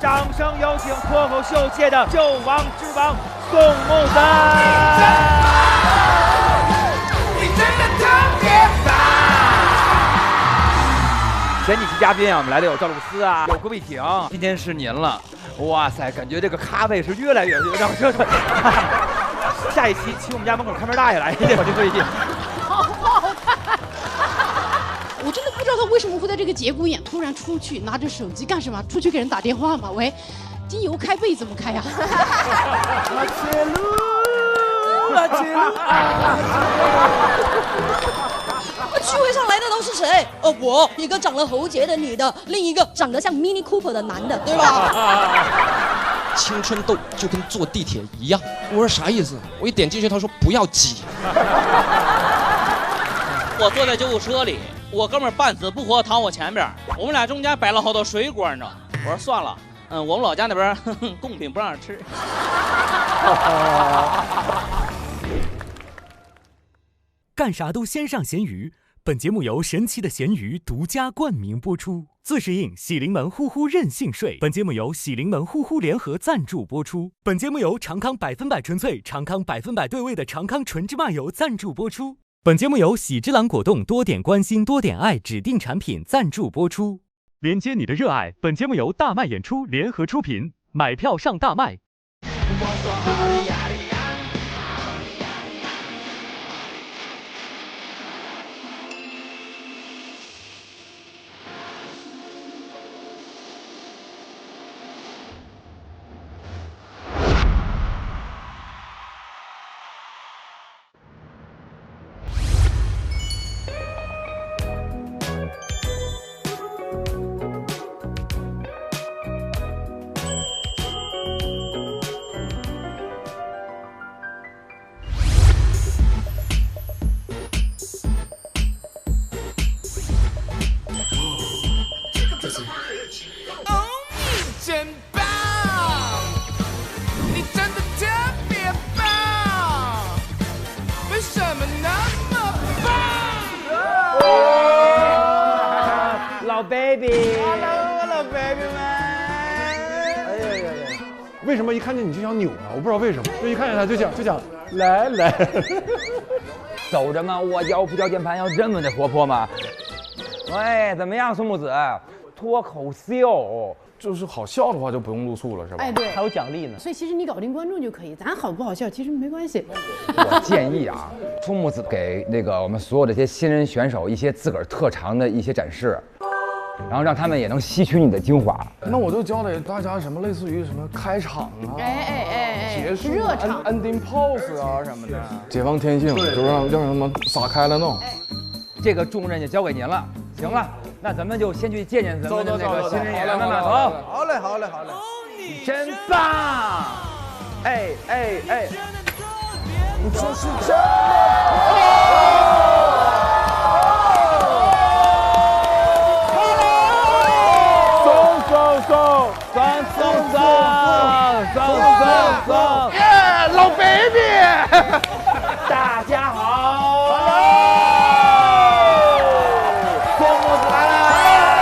掌声有请脱口秀界的救亡之王宋木子。你真的特别棒！前几期嘉宾啊，我们来的有赵露思啊，有郭碧婷，今天是您了。哇塞，感觉这个咖位是越来越让这。下一期请我们家门口看门大爷来，我就最近。好不好看？我真的不知道他为什么会在这个节骨眼突然出去拿着手机干什么？出去给人打电话吗？喂，经由开背怎么开呀？聚会上来的都是谁？我一个长了喉结的女的，另一个长得像 Mini Cooper 的男的，对吧？青春痘就跟坐地铁一样。我说啥意思？我一点进去，他说不要挤。我坐在救护车里，我哥们儿半死不活躺我前边，我们俩中间摆了好多水果呢。我说算了，我们老家那边贡品不让吃。干啥都先上咸鱼。本节目由神奇的咸鱼独家冠名播出，自适应喜临门呼呼任性睡。本节目由喜临门呼呼联合赞助播出。本节目由长康100%纯粹、长康100%对味的长康纯芝麻油赞助播出。本节目由喜之郎果冻多点关心多点爱指定产品赞助播出。连接你的热爱。本节目由大麦演出联合出品，买票上大麦。老 baby，Hello， 老 baby 们。哎呀，为什么一看见你就想扭呢？我不知道为什么，就一看见他就想来。走着吗？我腰不掉键盘要这么的活泼吗？喂，怎么样，宋木子？脱口秀就是好笑的话就不用露宿了，是吧？哎，对，还有奖励呢。所以其实你搞定观众就可以，咱好不好笑其实没关系。我建议啊，宋木子给那个我们所有的这些新人选手一些自个儿特长的一些展示。然后让他们也能吸取你的精华。那我就教给大家什么类似于什么开场啊，结束热场 ending pose 啊什么的，解放天性，就让他们撒开了弄。这个重任就交给您了。行了，那咱们就先去见见咱们的那个新人演员们吧。走。好嘞。你真棒！哎，你就是这样。耶，老 baby， 大家好，宋木子来了。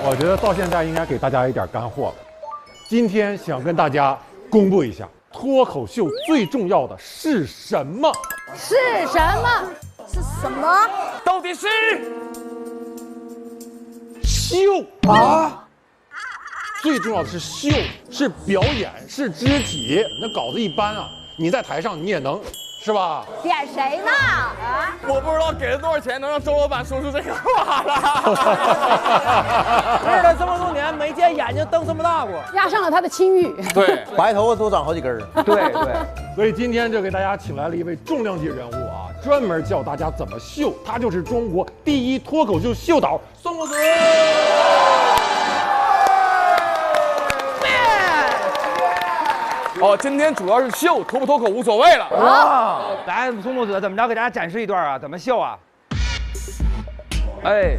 我觉得到现在应该给大家一点干货了。今天想跟大家公布一下，脱口秀最重要的是什么？是什么？是什么？到底是秀啊！最重要的是秀，是表演，是肢体。那稿子一般啊，你在台上你也能，是吧？点谁呢？啊！我不知道给了多少钱能让周老板说出这个话来。认了这么多年，没见眼睛瞪这么大过。压上了他的清誉。对，白头发多长好几根儿。对，所以今天就给大家请来了一位重量级人物啊，专门教大家怎么秀。他就是中国第一脱口秀秀导宋木子。哦，今天主要是秀，脱不脱口无所谓了。哇，来，宋木子怎么着？给大家展示一段啊，怎么秀啊？哎，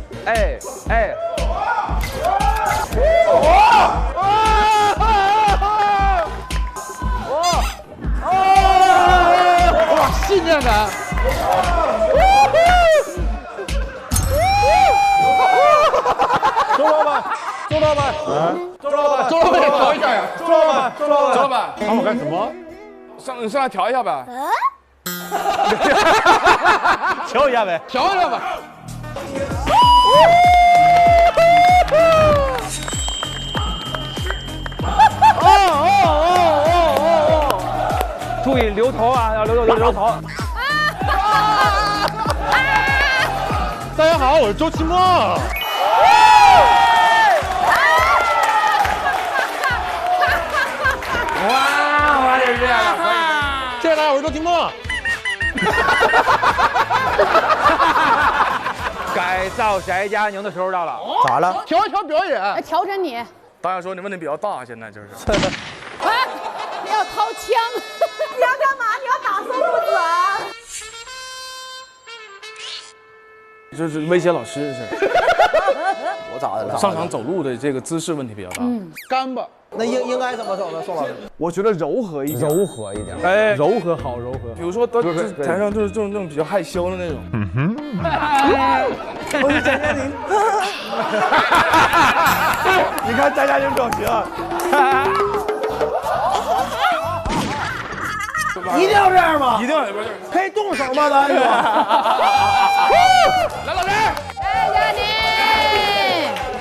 哇，信念感。你上来调一下呗。调一下呗，调一下吧。注意留头啊，要留头。大家好，我是周奇墨。哇，就是这样的，谢谢大家，我是周奇墨。改造翟佳宁的时候到了。咋了？调一调表演。来调整你。导演说你问题比较大，现在就是。哎，你要掏枪。你要干嘛？你要打宋木子啊？就是威胁老师是。我咋的了？上场走路的这个姿势问题比较大。干巴。那应该怎么走呢？宋老师，我觉得柔和一点，柔和一点。哎，柔和好，柔和。比如说，台上就是这种比较害羞的那种。我是翟佳宁。你看翟佳宁表情。一定要这样吗？一定要不是？可以动手吗，咱？来，老师。翟佳宁。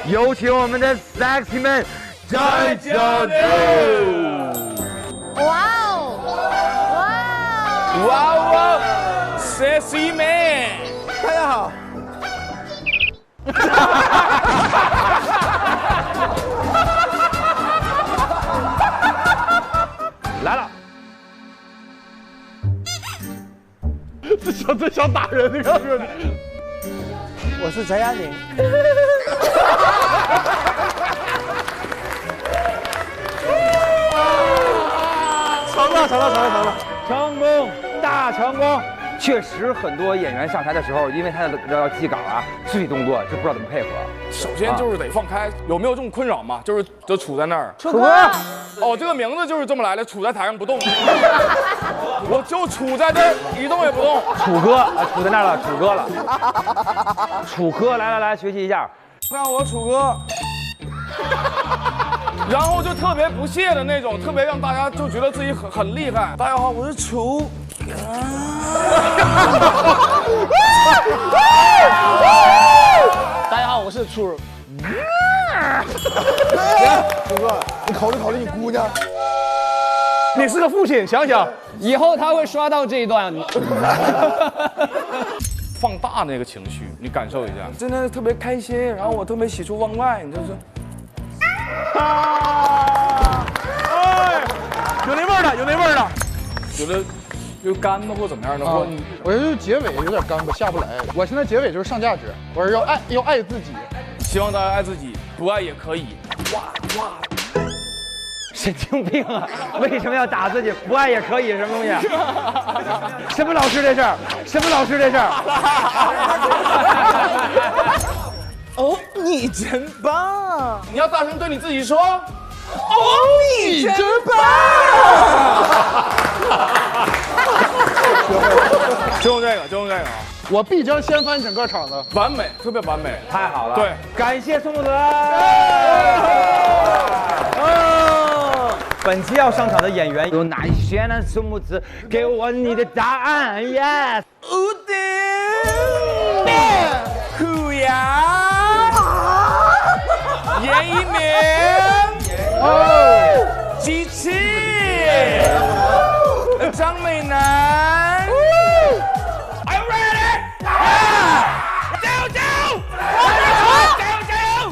有请我们的 sexy man。翟佳宁！哇哦！哇哦 ，sexy man！ 大家好。来了。这想打人，你看这。我是翟佳宁。成了！成功，大成功！确实，很多演员上台的时候，因为他要记稿啊，肢体动作就不知道怎么配合。首先就是得放开，有没有这种困扰吗？就是就杵在那儿。楚哥，哦，这个名字就是这么来的，杵在台上不动。我就杵在这儿，一动也不动。楚哥，杵在那儿了，楚哥了。楚哥，来，学习一下。让我楚哥。然后就特别不屑的那种，特别让大家就觉得自己很厉害。大家好，我是楚。大家好，我是楚。楚哥，你考虑你姑娘。你是个父亲，想想以后他会刷到这一段。放大那个情绪，你感受一下，真的特别开心，然后我特别喜出望外，你就是。有那味儿的，觉得就干巴或怎么样的，我觉得结尾有点干巴，下不来。我现在结尾就是上价值，我是要爱自己，希望大家爱自己，不爱也可以。神经病啊！为什么要打自己？不爱也可以，什么东西？什么老师这事儿？哦，你真棒！你要大声对你自己说。哦，你真棒！就用这个啊！我必将掀翻整个场子，完美，特别完美，太好了！对，感谢宋木子。本期要上场的演员有哪一些呢？宋木子，给我你的答案 ，yes。屋顶，虎牙，严一鸣，机器，张美男。Are you ready？ 加油！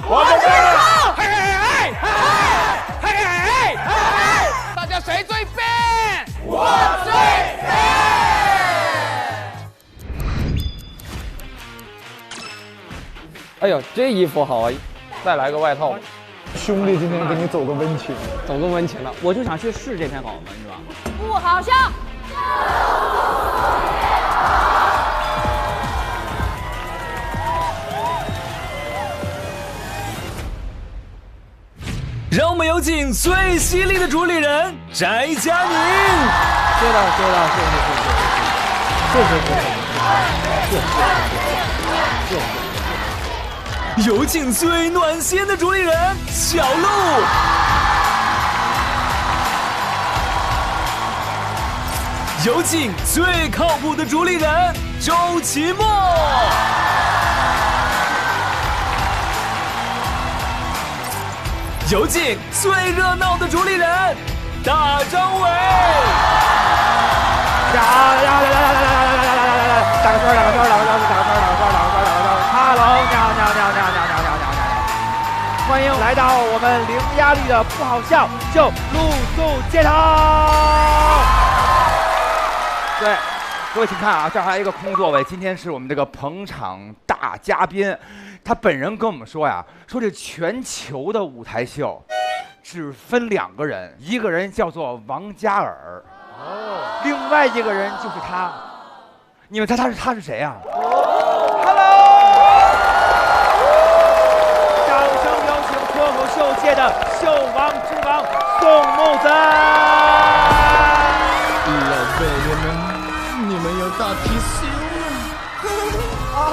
我准备了！大家谁最笨？我最笨。哎呦，这衣服好啊！再来个外套。兄弟，今天给你走个温情，了。我就想去试这篇稿子，是吧？不好笑。让我们有请最犀利的主理人翟佳宁。谢谢。有请最暖心的主理人小鹿。有请最靠谱的主理人周奇墨。有请最热闹的主理人大张伟。来，打个圈，Hello，你好。欢迎来到我们零压力的不好笑就露宿街头。对，各位请看啊，这儿还有一个空座位。今天是我们这个捧场大嘉宾，他本人跟我们说呀，说这全球的舞台秀只分2个人，一个人叫做王嘉尔，另外一个人就是他。你们猜他是谁呀？Hello， 掌声有请脱口秀界的秀王之王宋木子。老贝爷们，你们有大貔貅吗？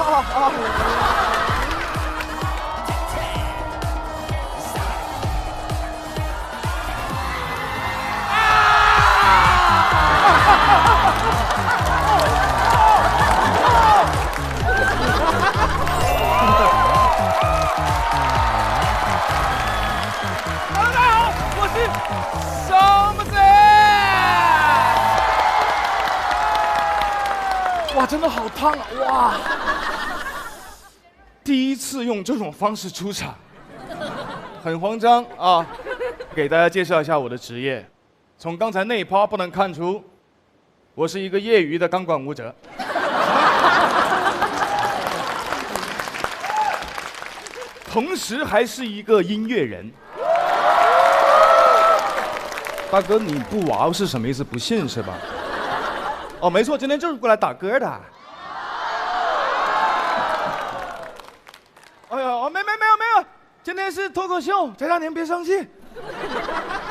哇，真的好烫啊！哇，第一次用这种方式出场，很慌张啊。给大家介绍一下我的职业，从刚才那一趴不能看出，我是一个业余的钢管舞者。同时还是一个音乐人。大哥，你不哇哦是什么意思？不信是吧？哦，没错，今天就是过来打歌的。哎呀，没有，今天是脱口秀，翟佳宁别生气，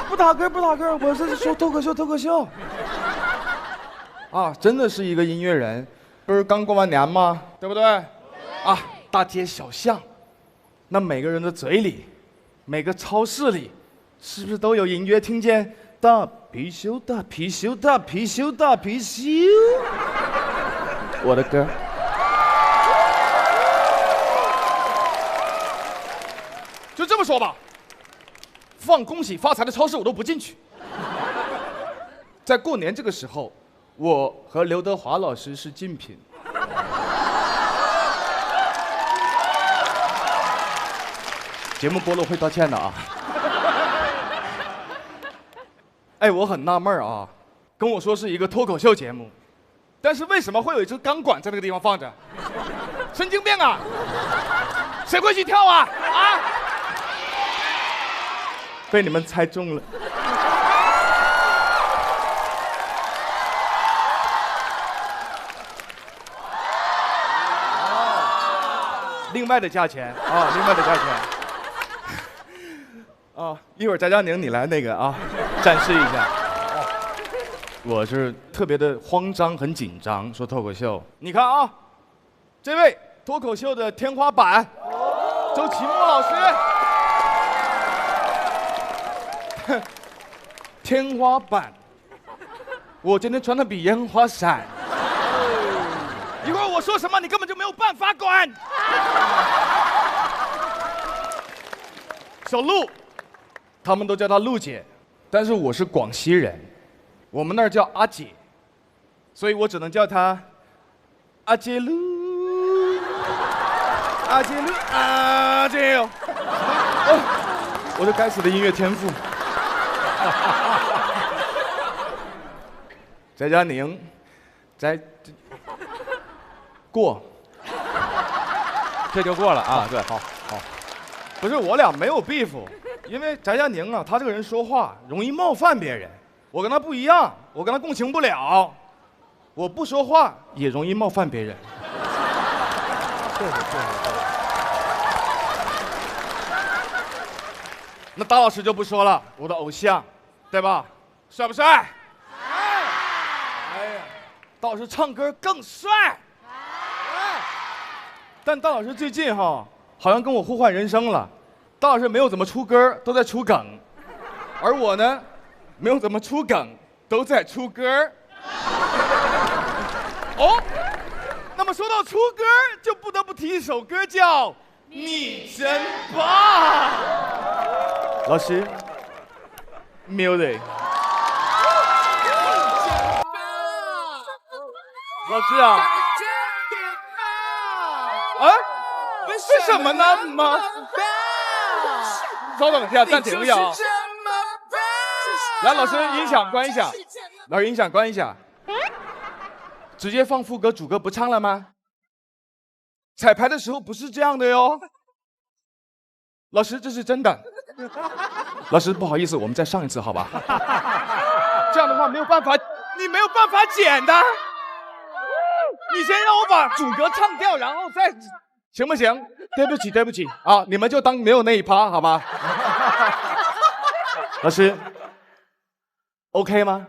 不打歌，我是说脱口秀。啊，真的是一个音乐人，不是刚过完年吗？对不对？啊，大街小巷，那每个人的嘴里，每个超市里，是不是都有隐约听见？大貔貅，大貔貅，大貔貅，大貔貅。我的歌。就这么说吧，放恭喜发财的超市我都不进去。在过年这个时候，我和刘德华老师是竞品。节目播了会道歉的啊。哎，我很纳闷啊，跟我说是一个脱口秀节目，但是为什么会有一只钢管在那个地方放着？神经病啊！谁会去跳啊？啊！被你们猜中了。另外的价钱啊，另外的价钱。啊，一会儿翟佳宁你来那个啊，展示一下。我是特别的慌张，很紧张，说脱口秀。你看啊，这位脱口秀的天花板，周奇墨老师。天花板，我今天穿的比烟花闪。一会儿我说什么，你根本就没有办法管。小鹿。他们都叫她陆姐，但是我是广西人，我们那儿叫阿姐，所以我只能叫她阿姐陆，阿姐陆，阿姐哟。我这该死的音乐天赋。翟佳宁，过，这就过了啊。对，好，不是我俩没有 beef。因为翟佳宁啊，他这个人说话容易冒犯别人，我跟他不一样，我跟他共情不了，我不说话也容易冒犯别人。对。那大老师就不说了，我的偶像，对吧？帅不帅？哎呀，大老师唱歌更帅。但大老师最近哈，好像跟我互换人生了。大老师没有怎么出歌，都在出梗，而我呢，没有怎么出梗，都在出歌。哦，那么说到出歌，就不得不提一首歌叫《你真棒》。老师 ，music。老师啊，为什么那么？稍等一下，暂停一下啊！来，老师，音响关一下。老师，音响关一下。直接放副歌，主歌不唱了吗？彩排的时候不是这样的哟。老师，这是真的。老师，不好意思，我们再上一次，好吧？这样的话没有办法，你没有办法剪的。你先让我把主歌唱掉，然后再，行不行？对不起，对不起啊，你们就当没有那一趴，好吧？老师 ，OK 吗？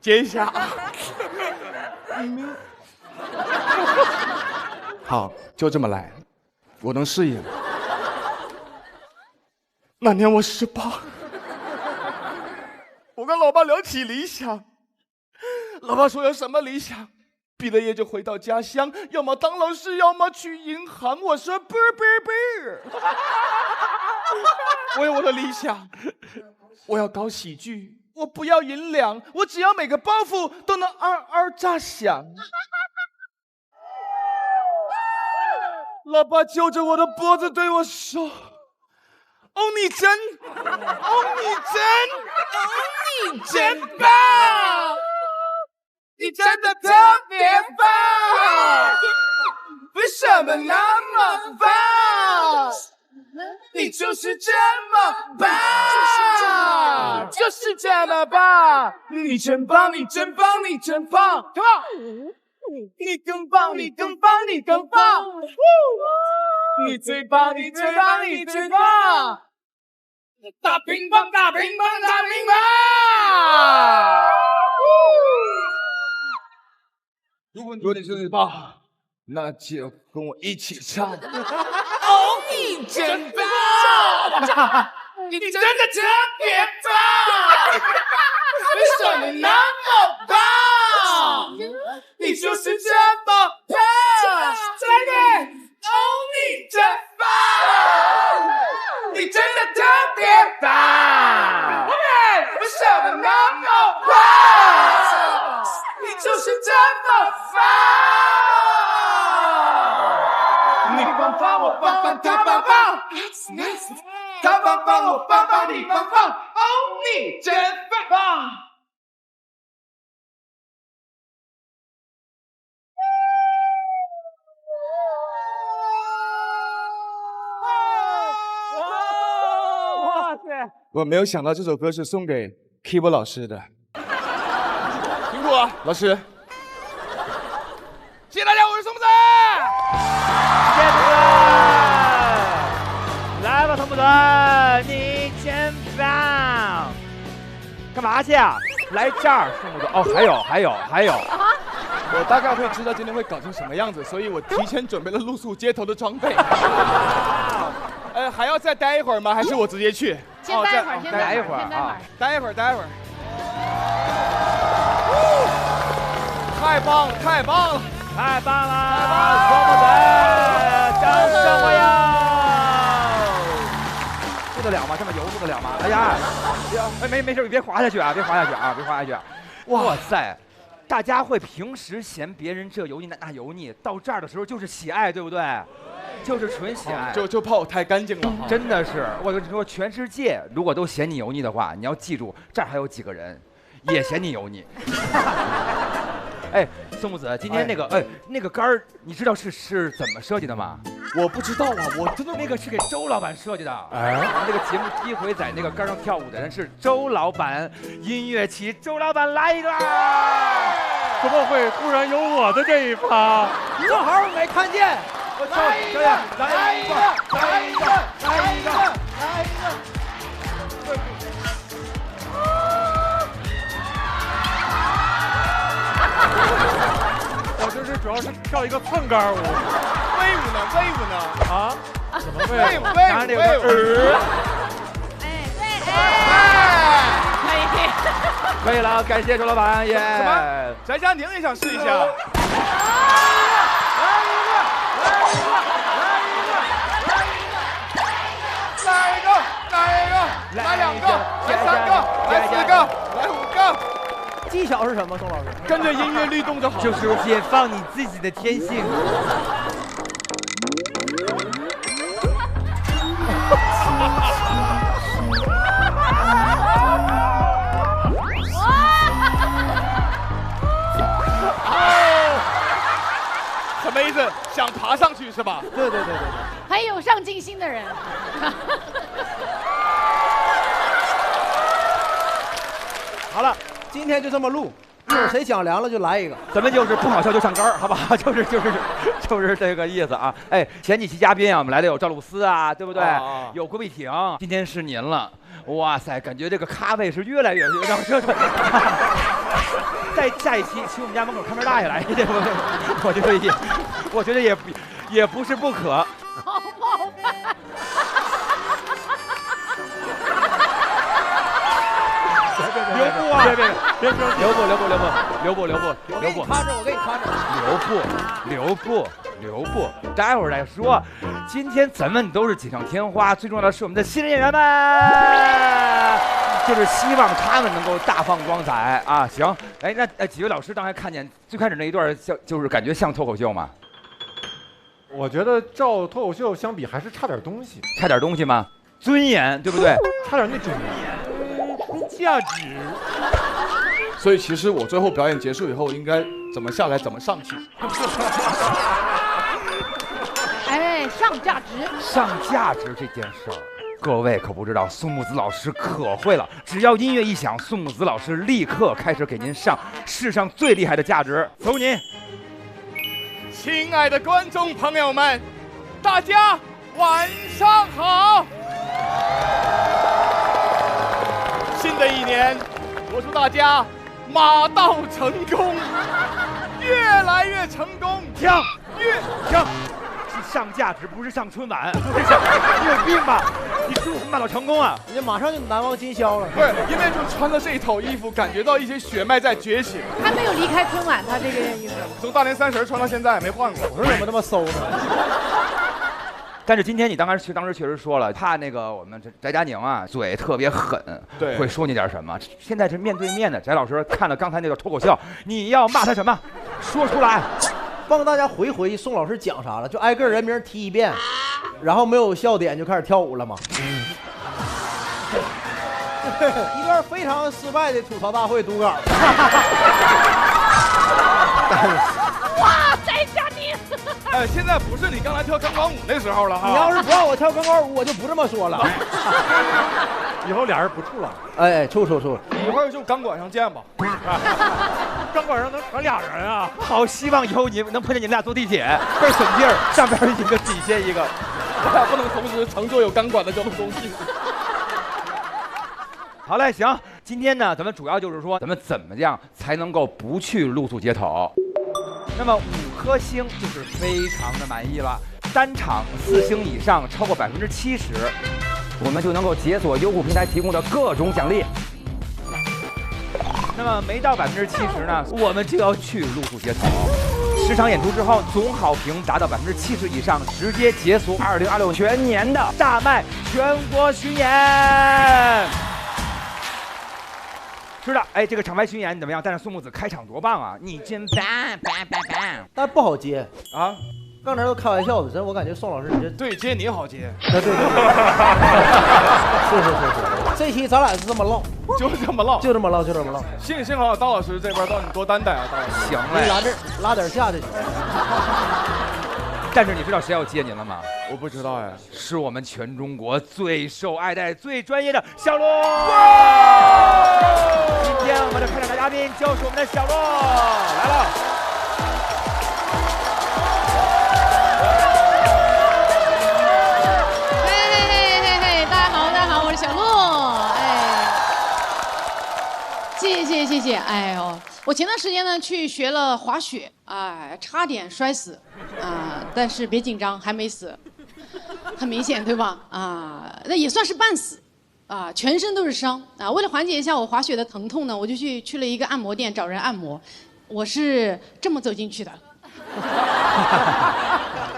接一下啊。好，就这么来，我能适应。那年我18，我跟老爸聊起理想。老爸说有什么理想？毕了业就回到家乡，要么当老师，要么去银行。我说不。我有我的理想，我要搞喜剧，我不要银两，我只要每个包袱都能嗷炸响。老爸揪着我的脖子对我说：“哦，你真棒！你真的特别棒，为什么那么棒？你就是这么棒，就是这么棒！你真棒，你真棒，你真棒！ Come on， 你更棒，你更棒，你更棒！你最棒，你最棒，你最棒！大乒乓，大乒乓，大乒乓！如果你最棒，那就跟我一起唱。哦，你真棒！你真的特别棒！为什么那么棒？你就是这么棒！再见！哦，你真棒！你真的特别棒！为什么那么棒？你就是这么棒！你棒棒，我棒棒，他棒棒，他棒棒，我棒棒，你棒棒，哦，你真棒！我没有想到这首歌是送给 Kibo 老师的，辛苦了，老师。谢谢大家，我是松木子。谢谢来吧，松木子，你真棒！干嘛去啊？来这儿，松木子。哦，还有。我大概会知道今天会搞成什么样子，所以我提前准备了露宿街头的装备。还要再待一会儿吗？还是我直接去？先待一会儿，先待一会儿啊！待一会儿。太棒了！松木子，掌声欢迎！渡得了吗？这么油渡得了吗？哎呀，没事，别滑下去啊！哇塞！大家会平时嫌别人这油腻那油腻，到这儿的时候就是喜爱，对不对？就是纯喜爱，就怕我太干净了。真的是，我跟你说，全世界如果都嫌你油腻的话，你要记住，这儿还有几个人也嫌你油腻。哎，宋木子，今天那个杆儿，你知道是怎么设计的吗？我不知道啊，我真的那个是给周老板设计的。哎，那个节目第一回在那个杆上跳舞的人是周老板，音乐起，周老板来一段。怎么会突然有我的这一趴？正好我没看见。来一个！我这是主要是跳一个蹭杆舞，威武呢？啊？怎么威武？拿那个哎，对，哎，可以。可以了，感谢周老板，耶！什么？翟佳宁也想试一下。来2个，来3个，来4个，来5个。技巧是什么，宋老师？跟着音乐律动就好。就是解放你自己的天性。什么意思？想爬上去是吧？对。很有上进心的人。好了，今天就这么录，一会儿谁讲凉了就来一个。咱们就是不好笑就上杆儿，好不好？就是这个意思啊！哎，前几期嘉宾啊，我们来的有赵露思啊，对不对？有郭碧婷，今天是您了。哇塞，感觉这个咖位是越来越让这。在下一期请我们家门口看门大爷来，我觉得也不是不可。好冒犯。留步啊！别留步！我给你看着，留步！待会儿再说。今天咱们都是锦上添花，最重要的是我们的新人演员们，就是希望他们能够大放光彩啊！行，哎，那几位老师刚才看见最开始那一段就是感觉像脱口秀吗？我觉得照脱口秀相比还是差点东西。差点东西吗？尊严，对不对？差点那种价值。所以其实我最后表演结束以后，应该怎么下来怎么上去。哎，上价值。上价值这件事儿，各位可不知道，宋木子老师可会了。只要音乐一响，宋木子老师立刻开始给您上世上最厉害的价值。走您！亲爱的观众朋友们，大家晚上好！新的一年，我祝大家马到成功，越来越成功。停！是上价值，不是上春晚。你有病吧？你祝福马到成功啊！你马上就难忘今宵了。不是，因为就穿着这一套衣服，感觉到一些血脉在觉醒。还没有离开春晚，他这个意思。从大年30穿到现在没换过。我说怎么那么馊呢？但是今天你当时确实说了，怕那个我们翟佳宁啊嘴特别狠，对，会说你点什么。现在是面对面的，翟老师看了刚才那段脱口秀，你要骂他什么？说出来，帮大家回忆宋老师讲啥了，就挨个人名提一遍，然后没有笑点就开始跳舞了嘛。一段非常失败的吐槽大会读稿。哇，翟佳宁！哎，现在不是你刚才跳钢管舞那时候了哈。你要是不让我跳钢管舞，我就不这么说了。以后俩人不处了。哎，处。一会儿就钢管上见吧。钢管上能传俩人啊！好希望以后你能碰见你们俩坐地铁，倍儿省劲儿，上边一个，底下一个，我俩不能同时乘坐有钢管的交通工具。好嘞，行，今天呢，咱们主要就是说，咱们怎么样才能够不去露宿街头？那么5颗星就是非常的满意了，单场4星以上超过70%，我们就能够解锁优酷平台提供的各种奖励。那么没到70%呢，我们就要去露宿街头。10场演出之后，总好评达到70%以上，直接解锁2026全年的大麦全国巡演。是的，哎，这个厂牌巡演怎么样？但是宋木子开场多棒啊！你真棒！但不好接啊！刚才都开玩笑的，真我感觉宋老师你这对接你好接。对。是。这期咱俩是这么唠，就这么唠。幸好刀老师这边让你多担待啊，刀老师。行嘞，拉点架就行。但是你知道谁要接您了吗？我不知道呀，是我们全中国最受爱戴、最专业的小洛。今天我们的开场大嘉宾就是我们的小洛来了。嘿，大家好，我是小洛。哎，谢谢。哎呦，我前段时间呢去学了滑雪，哎，差点摔死，但是别紧张，还没死，很明显对吧？那也算是半死。啊，全身都是伤啊。为了缓解一下我滑雪的疼痛呢，我就去了一个按摩店找人按摩。我是这么走进去的，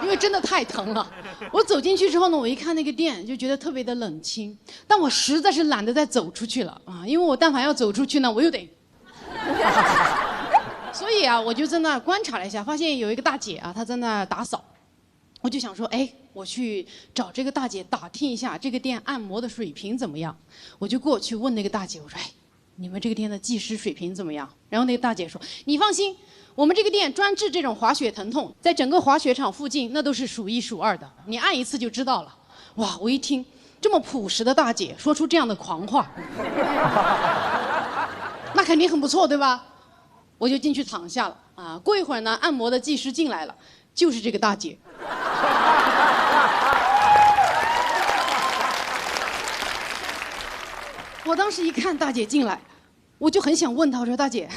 因为真的太疼了。我走进去之后呢，我一看那个店就觉得特别的冷清，但我实在是懒得再走出去了啊，因为我但凡要走出去呢，我又得。所以啊，我就在那观察了一下，发现有一个大姐啊，她在那打扫。我就想说，哎，我去找这个大姐打听一下这个店按摩的水平怎么样。我就过去问那个大姐，我说，哎，你们这个店的技师水平怎么样？然后那个大姐说，你放心，我们这个店专治这种滑雪疼痛，在整个滑雪场附近那都是数一数二的，你按一次就知道了。哇，我一听这么朴实的大姐说出这样的狂话，那肯定很不错，对吧？我就进去躺下了啊。过一会儿呢，按摩的技师进来了，就是这个大姐。我当时一看大姐进来，我就很想问她，我说大姐，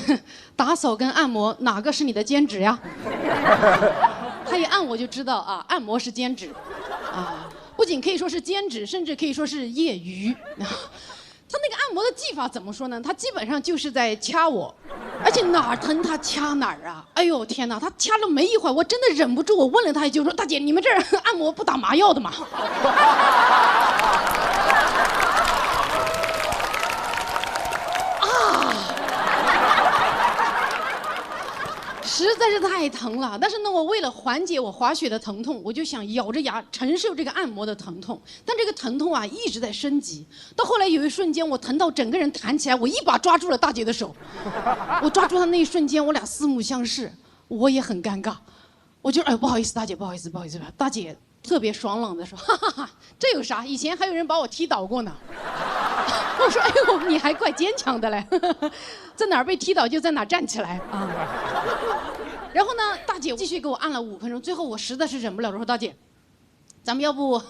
打扫跟按摩哪个是你的兼职呀？她一按我就知道啊，按摩是兼职，啊，不仅可以说是兼职，甚至可以说是业余。他那个按摩的技法怎么说呢？他基本上就是在掐我，而且哪儿疼他掐哪儿啊！哎呦天哪，他掐了没一会儿，我真的忍不住，我问了他一句，说大姐，你们这儿按摩不打麻药的吗？实在是太疼了，但是呢，我为了缓解我滑雪的疼痛，我就想咬着牙承受这个按摩的疼痛。但这个疼痛啊一直在升级，到后来有一瞬间，我疼到整个人弹起来，我一把抓住了大姐的手。我抓住她那一瞬间，我俩四目相视，我也很尴尬。我就哎，不好意思，大姐，不好意思，不好意思。大姐特别爽朗的说，哈哈哈，这有啥？以前还有人把我踢倒过呢。我说，哎呦，你还怪坚强的嘞，在哪儿被踢倒就在哪儿站起来啊。然后呢，大姐继续给我按了5分钟，最后我实在是忍不了了，说大姐，咱们要不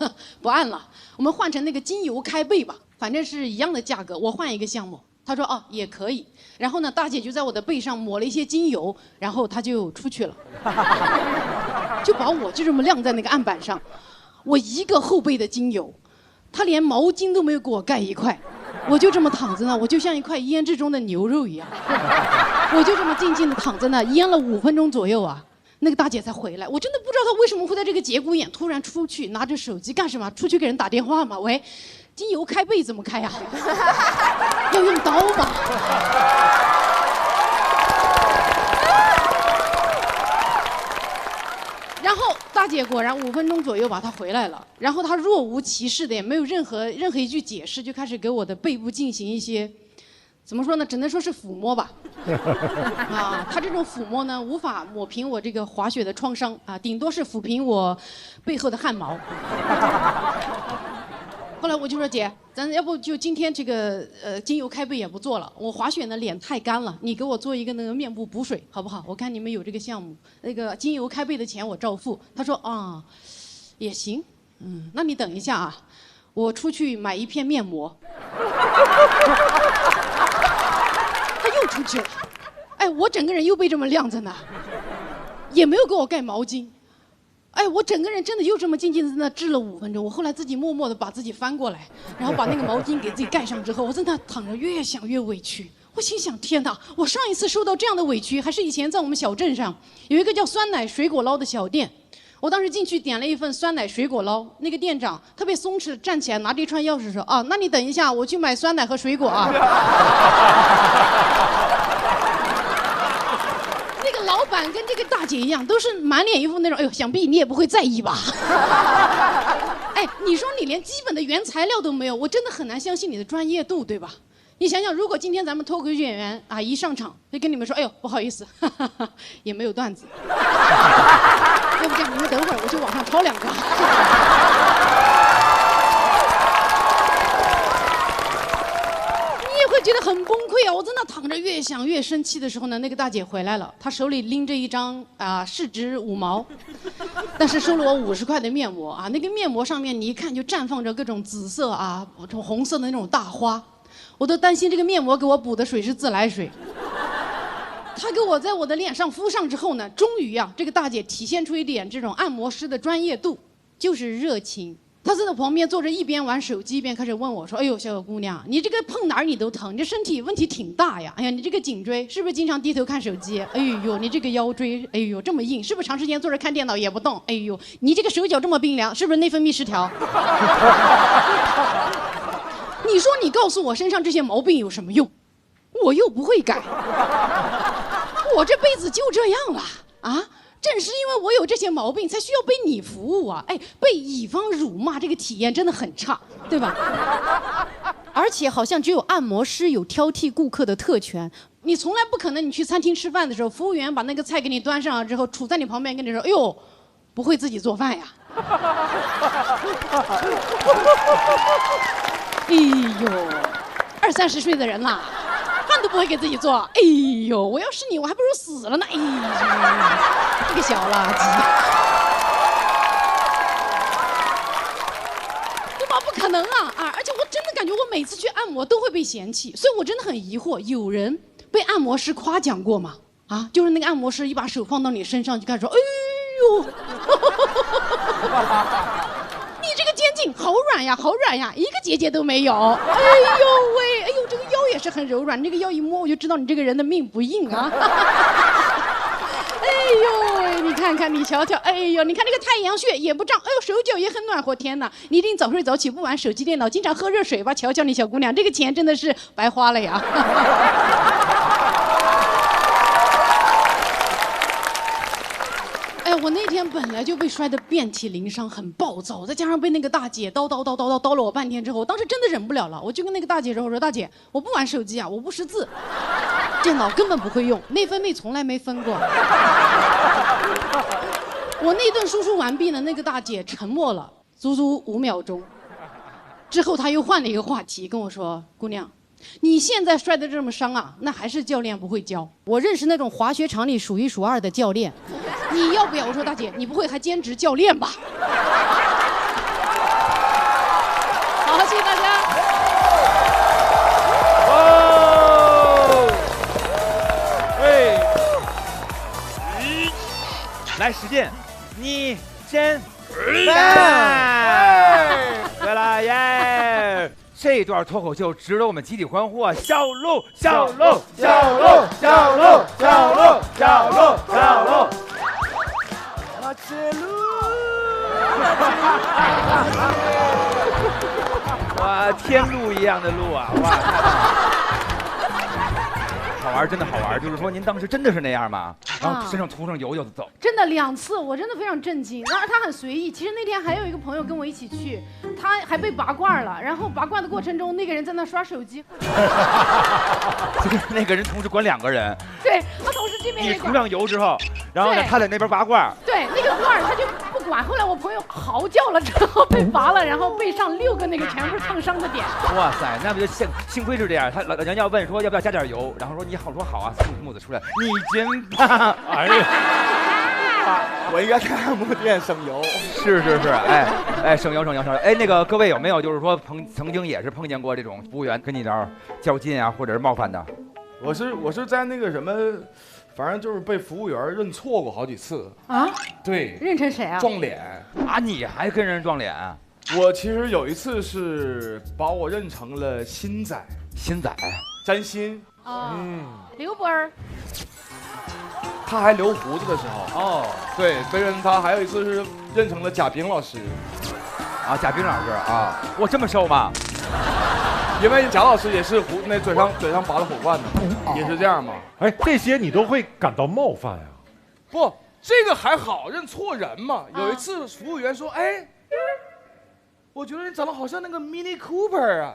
不按了，我们换成那个精油开背吧，反正是一样的价格，我换一个项目。她说哦也可以。然后呢，大姐就在我的背上抹了一些精油，然后她就出去了，就把我就这么晾在那个案板上，我一个后背的精油，她连毛巾都没有给我盖一块。我就这么躺着呢，我就像一块腌制中的牛肉一样，我就这么静静的躺在那，腌了5分钟左右啊，那个大姐才回来。我真的不知道她为什么会在这个节骨眼突然出去，拿着手机干什么？出去给人打电话吗？喂，精油开背怎么开呀？要用刀吗？然后大姐果然5分钟左右吧，她回来了。然后她若无其事的，也没有任何一句解释，就开始给我的背部进行一些，怎么说呢？只能说是抚摸吧。啊，她这种抚摸呢，无法抹平我这个滑雪的创伤啊，顶多是抚平我背后的汗毛。后来我就说姐，咱要不就今天这个精油开背也不做了，我滑雪呢脸太干了，你给我做一个那个面部补水好不好？我看你们有这个项目，那个精油开背的钱我照付。他说啊，也行，那你等一下啊，我出去买一片面膜。他又出去了，哎，我整个人又被这么晾在那，也没有给我盖毛巾。哎，我整个人真的又这么静静在那支了5分钟。我后来自己默默的把自己翻过来，然后把那个毛巾给自己盖上之后，我在那躺着，越想越委屈。我心想，天哪！我上一次受到这样的委屈，还是以前在我们小镇上有一个叫酸奶水果捞的小店。我当时进去点了一份酸奶水果捞，那个店长特别松弛地站起来，拿着一串钥匙说：“啊，那你等一下，我去买酸奶和水果啊。”老板跟这个大姐一样，都是满脸一副那种，哎呦，想必你也不会在意吧？哎，你说你连基本的原材料都没有，我真的很难相信你的专业度，对吧？你想想，如果今天咱们脱口秀演员啊一上场就跟你们说，哎呦，不好意思，也没有段子，要不这样，你们等会儿我去网上抄2个。觉得很崩溃啊！我在那躺着，越想越生气的时候呢，那个大姐回来了，她手里拎着一张市值5毛，但是收了我50块的面膜啊。那个面膜上面你一看就绽放着各种紫色啊、红色的那种大花，我都担心这个面膜给我补的水是自来水。她给我在我的脸上敷上之后呢，终于啊，这个大姐体现出一点这种按摩师的专业度，就是热情他在我旁边坐着，一边玩手机一边开始问我说：“哎呦，小姑娘，你这个碰哪儿你都疼，你这身体问题挺大呀！哎呀，你这个颈椎是不是经常低头看手机？哎呦，你这个腰椎，哎呦这么硬，是不是长时间坐着看电脑也不动？哎呦，你这个手脚这么冰凉，是不是内分泌失调？你说你告诉我身上这些毛病有什么用？我又不会改，我这辈子就这样了啊！”正是因为我有这些毛病，才需要被你服务啊！哎，被乙方辱骂，这个体验真的很差，对吧？而且好像只有按摩师有挑剔顾客的特权，你从来不可能，你去餐厅吃饭的时候，服务员把那个菜给你端上了之后，杵在你旁边跟你说：“哎呦，不会自己做饭呀？”哎呦，20-30岁的人啦。饭都不会给自己做，哎呦，我要是你，我还不如死了呢！哎呦，这个小垃圾，对吧？不可能啊！而且我真的感觉我每次去按摩都会被嫌弃，所以我真的很疑惑，有人被按摩师夸奖过吗？啊，就是那个按摩师一把手放到你身上就开始说：“哎呦。”你这个肩颈好软呀，好软呀，一个结节都没有。哎呦喂，哎呦，这个腰也是很柔软，这个腰一摸我就知道你这个人的命不硬啊。哎呦喂，你看看，你瞧瞧，哎呦，你看这个太阳穴也不胀，哎呦，手脚也很暖和。天哪，你一定早睡早起，不玩手机电脑，经常喝热水吧。瞧瞧你小姑娘，这个钱真的是白花了呀。哎，我那天本来就被摔得遍体鳞伤，很暴躁，再加上被那个大姐叨了我半天之后，我当时真的忍不了了，我就跟那个大姐说：“我说大姐，我不玩手机啊，我不识字，电脑根本不会用，内分泌从来没分过。”我那顿输出完毕呢，那个大姐沉默了足足5秒钟，之后她又换了一个话题跟我说：“姑娘。”你现在摔得这么伤啊，那还是教练不会教。我认识那种滑雪场里数1数2的教练，你要不要？我说大姐，你不会还兼职教练吧？好，谢谢大家。哦，哎，来实践，你先来，对了耶！这段脱口秀值得我们集体欢呼啊！小鹿，小鹿，小鹿，小鹿，小鹿，小鹿，小鹿。马切路，哇，天路一样的路啊！哇，好玩，真的好玩。就是说，您当时真的是那样吗？然后身上涂上油就走。真的2次，我真的非常震惊。然而他很随意。其实那天还有一个朋友跟我一起去，他还被拔罐了。然后拔罐的过程中，那个人在那刷手机。就是那个人同时管2个人。对，他同时这边也管。你涂上油之后，然后呢，他在那边拔罐。对，那个罐他就不管。后来我朋友嚎叫了之后被拔了，然后背上6个那个全部是烫伤的点。哇塞，那不就幸亏是这样。他老人要问说要不要加点油，然后说你好，说好啊，木子出来，你真棒！哎呀，我应该开按摩店省油。是，哎，省油。哎，那个各位有没有就是说曾经也是碰见过这种服务员跟你这儿较劲啊，或者是冒犯的？我是在那个什么，反正就是被服务员认错过好几次啊。对，认成谁啊？撞脸啊！你还跟人撞脸？我其实有一次是把我认成了新仔，占星。刘波儿，他还留胡子的时候哦，对，被认他。还有一次是认成了贾冰老师，啊，贾冰老师啊，我这么瘦吗？因为贾老师也是那嘴上拔了火罐的，也是这样嘛。哎，这些你都会感到冒犯呀？不，这个还好，认错人嘛。有一次服务员说：“哎，我觉得你长得好像那个 Mini Cooper 啊。”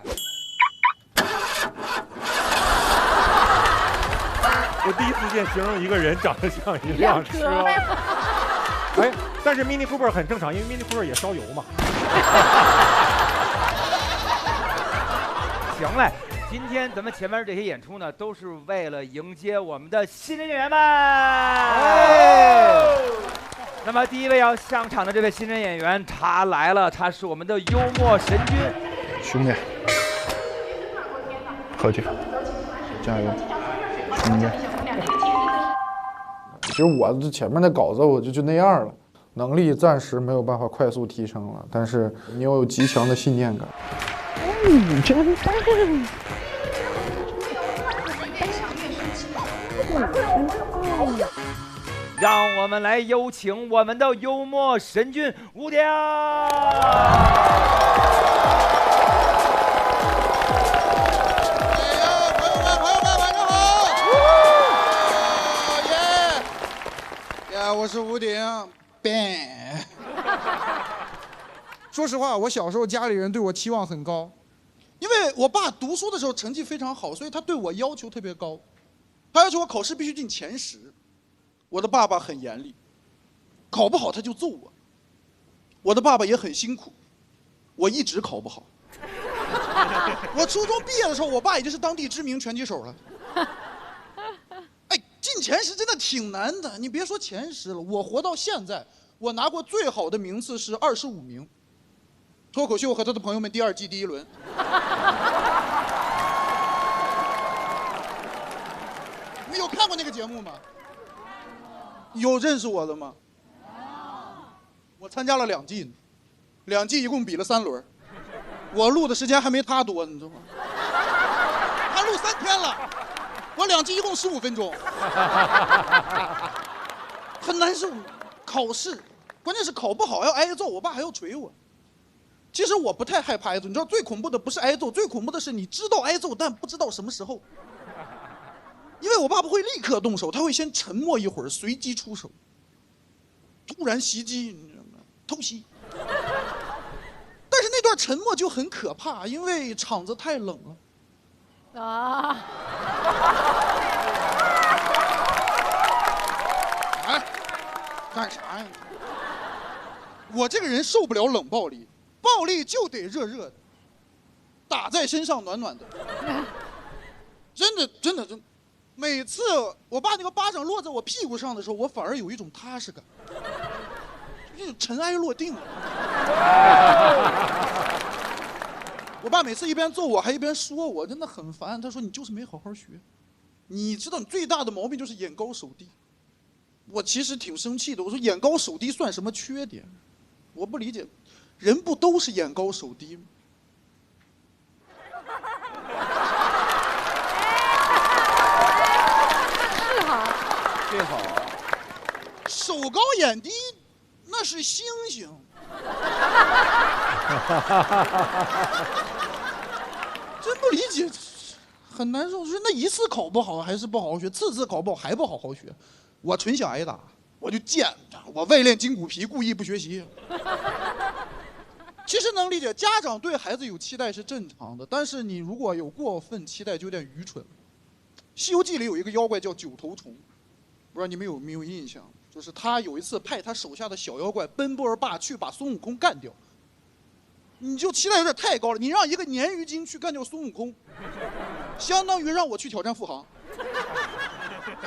我第一次见形容一个人长得像一辆车。哎，但是 Mini Cooper 很正常，因为 Mini Cooper 也烧油嘛。行嘞，今天咱们前面这些演出呢，都是为了迎接我们的新人演员们。那么第一位要上场的这位新人演员，他来了，他是我们的幽默神君。兄弟，客气，加油，兄弟。其实我这前面的稿子我就那样了，能力暂时没有办法快速提升了，但是你要有极强的信念感。真棒！让我们来有请我们的幽默神君吴天。我是吴鼎 ，bang。说实话，我小时候家里人对我期望很高，因为我爸读书的时候成绩非常好，所以他对我要求特别高，他要求我考试必须进前10。我的爸爸很严厉，考不好他就揍我。我的爸爸也很辛苦，我一直考不好。我初中毕业的时候，我爸已经是当地知名拳击手了。进前10真的挺难的，你别说前10了，我活到现在，我拿过最好的名次是25名。脱口秀和他的朋友们第2季第1轮。你有看过那个节目吗？有认识我的吗？我参加了2季呢，2季一共比了3轮，我录的时间还没他多，你知道吗？他录3天了。我2季一共15分钟，很难受。考试，关键是考不好要挨揍，我爸还要捶我。其实我不太害怕挨揍，你知道最恐怖的不是挨揍，最恐怖的是你知道挨揍，但不知道什么时候。因为我爸不会立刻动手，他会先沉默一会儿，随机出手，突然袭击，你知道吗？偷袭。但是那段沉默就很可怕，因为场子太冷了。啊！哎，干啥呀？我这个人受不了冷暴力，暴力就得热热的，打在身上暖暖的。真的，每次我爸那个巴掌落在我屁股上的时候，我反而有一种踏实感，就是尘埃落定了。我爸每次一边揍我还一边说我，真的很烦。他说你就是没好好学，你知道你最大的毛病就是眼高手低。我其实挺生气的，我说眼高手低算什么缺点？我不理解，人不都是眼高手低吗？是哈，这好啊，手高眼低那是猩猩。真不理解，很难受。说那一次考不好还是不好好学，次次考不好还不好好学，我纯想挨打，我就贱，我外练筋骨皮，故意不学习。其实能理解，家长对孩子有期待是正常的，但是你如果有过分期待，就有点愚蠢。《西游记》里有一个妖怪叫九头虫，不知道你们有没有印象？就是他有一次派他手下的小妖怪奔波而霸去把孙悟空干掉。你就期待有点太高了，你让一个鲶鱼精去干掉孙悟空，相当于让我去挑战付航，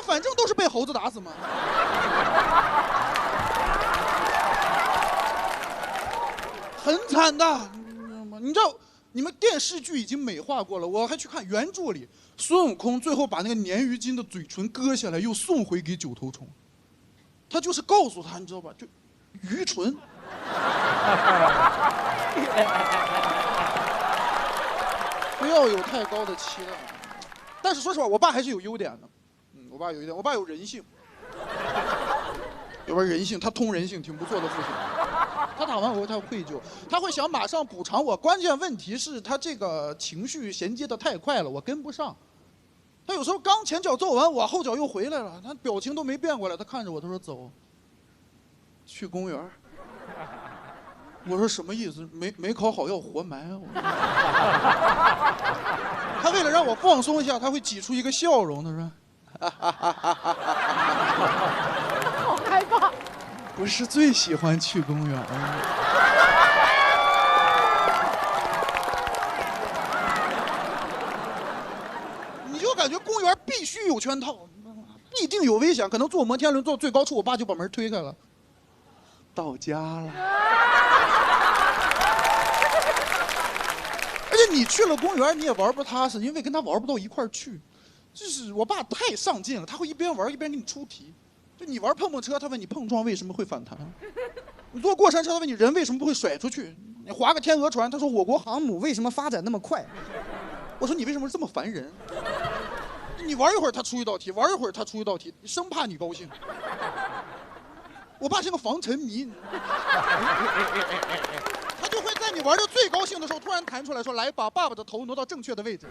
反正都是被猴子打死嘛。很惨的，你知道你们电视剧已经美化过了，我还去看原著里，孙悟空最后把那个鲶鱼精的嘴唇割下来，又送回给九头虫，他就是告诉他，你知道吧，就愚蠢。不要有太高的期待，但是说实话，我爸还是有优点的。我爸有一点，我爸有人性，有点人性，他通人性，挺不错的父亲。他打完我，他愧疚，他会想马上补偿我。关键问题是他这个情绪衔接的太快了，我跟不上。他有时候刚前脚揍完我，后脚又回来了，他表情都没变过来。他看着我，他说：“走，去公园。”我说什么意思？没考好要活埋我。他为了让我放松一下，他会挤出一个笑容。他说：“好害怕。”不是最喜欢去公园吗？你就感觉公园必须有圈套，必定有危险，可能坐摩天轮坐最高处，我爸就把门推开了。到家了。而且你去了公园，你也玩不踏实，因为跟他玩不到一块儿去。就是我爸太上进了，他会一边玩一边给你出题。就你玩碰碰车，他问你碰撞为什么会反弹；你坐过山车，他问你人为什么不会甩出去；你划个天鹅船，他说我国航母为什么发展那么快。我说你为什么这么烦人？你玩一会儿他出一道题，玩一会儿他出一道题，生怕你高兴。我爸是个防尘迷，他就会在你玩的最高兴的时候突然弹出来说：“来，把爸爸的头挪到正确的位置。”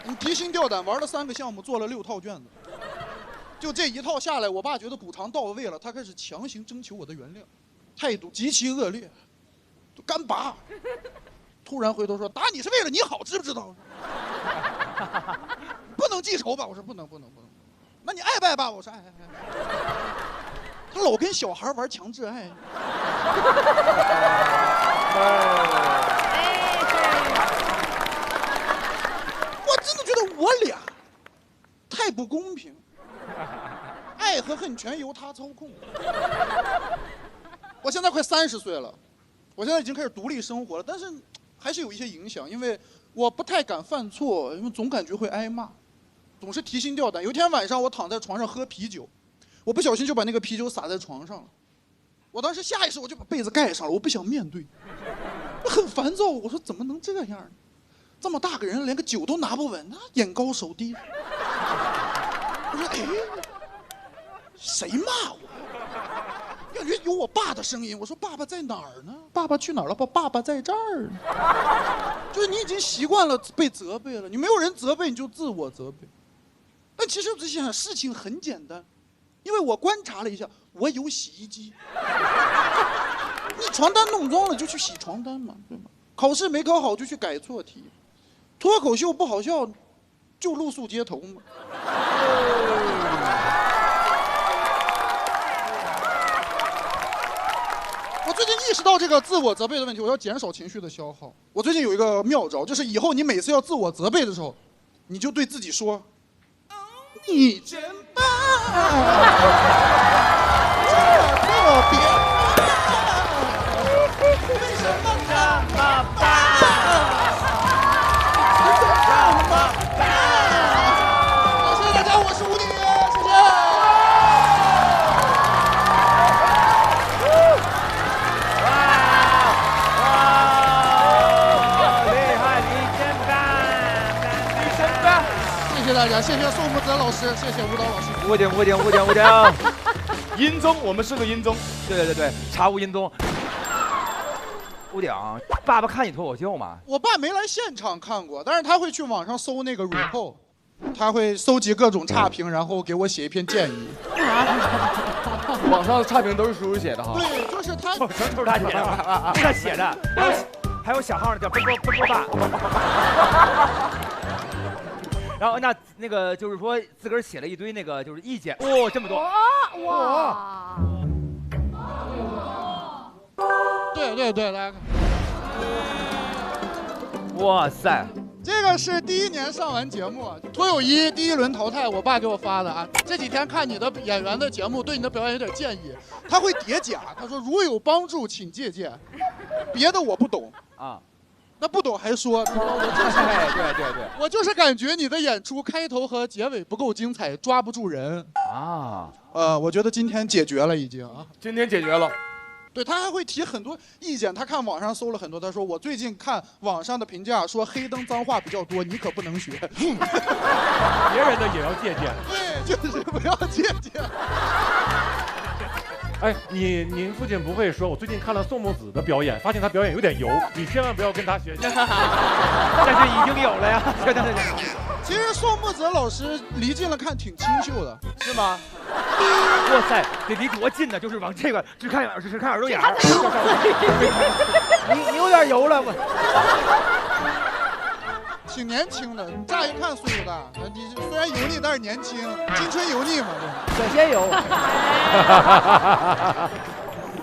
你提心吊胆玩了3个项目，做了6套卷子，就这一套下来，我爸觉得补偿到位了，他开始强行征求我的原谅，态度极其恶劣，就干拔。突然回头说：“打你是为了你好，知不知道？不能记仇吧？”我说：“不能。那你爱不爱爸？”我说：“爱。”他老跟小孩玩强制爱。我真的觉得我俩太不公平，爱和恨全由他操控。我现在快30岁了，我现在已经开始独立生活了，但是还是有一些影响，因为我不太敢犯错，因为总感觉会挨骂，总是提心吊胆。有一天晚上，我躺在床上喝啤酒，我不小心就把那个啤酒洒在床上了。我当时下意识我就把被子盖上了，我不想面对，我很烦躁。我说怎么能这样呢？这么大个人连个酒都拿不稳，眼高手低。我说哎，谁骂我？感觉有我爸的声音。我说爸爸在哪儿呢？爸爸去哪儿了？爸爸在这儿呢。就是你已经习惯了被责备了，你没有人责备你就自我责备。但其实我想事情很简单，因为我观察了一下，我有洗衣机。你床单弄脏了就去洗床单嘛，对吗？考试没考好就去改错题，脱口秀不好笑就露宿街头嘛。我最近意识到这个自我责备的问题，我要减少情绪的消耗。我最近有一个妙招，就是以后你每次要自我责备的时候，你就对自己说：“你真棒，特别棒，为什么这么棒？这么棒！”好，谢谢大家，我是吴鼎元，谢谢。谢谢大家，谢谢宋木泽老师，谢谢舞蹈老师。吴鼎。音综，我们是个音综。对，查无音综。吴鼎，爸爸看你脱口秀吗？我爸没来现场看过，但是他会去网上搜那个 report， 他会搜集各种差评，然后给我写一篇建议。网上的差评都是叔叔写的哈。对，就是他，全都是他写的，都是他写的。还有小号的叫奔波爸。然后那个就是说自个儿写了一堆那个就是意见，这么多，哇！对，来看，哇塞！这个是第1年上完节目，脱友谊第1轮淘汰，我爸给我发的啊。这几天看你的演员的节目，对你的表演有点建议。他会叠甲，他说如有帮助请借鉴，别的我不懂啊。那不懂还说，对，我就是感觉你的演出开头和结尾不够精彩，抓不住人啊。我觉得今天解决了已经啊，今天解决了。对，他还会提很多意见，他看网上搜了很多，他说我最近看网上的评价说黑灯脏话比较多，你可不能学。别人的也要借鉴。对，就是不要借鉴。哎，您父亲不会说，我最近看了宋木子的表演，发现他表演有点油，你千万不要跟他学习。但是已经有了呀。其实宋木子老师离近了看挺清秀的，是吗？哇塞，得离多近呢？就是往这个只看耳朵眼儿。你有点油了，我。挺年轻的，乍一看岁数大。你虽然油腻，但是年轻，青春油腻嘛，小鲜油。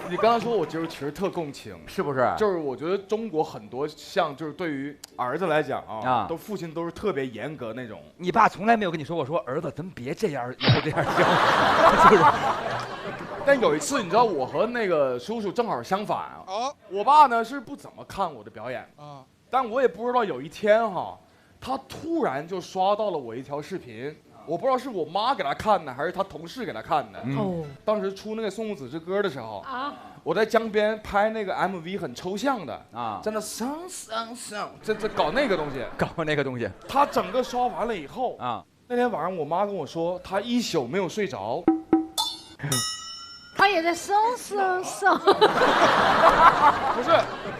你刚才说，我其实特共情，是不是？就是我觉得中国很多像就是对于儿子来讲啊，都父亲都是特别严格那种。你爸从来没有跟你说过说儿子，咱别这样，以后这样行。就是。但有一次，你知道我和那个叔叔正好相反啊。我爸呢是不怎么看我的表演啊，但我也不知道有一天哈，他突然就刷到了我一条视频，我不知道是我妈给他看的，还是他同事给他看的。哦，当时出那个《送子之歌》的时候啊，我在江边拍那个 MV， 很抽象的啊，在那上，这搞那个东西，搞那个东西。他整个刷完了以后啊，那天晚上我妈跟我说，她一宿没有睡着。他也在送。不是，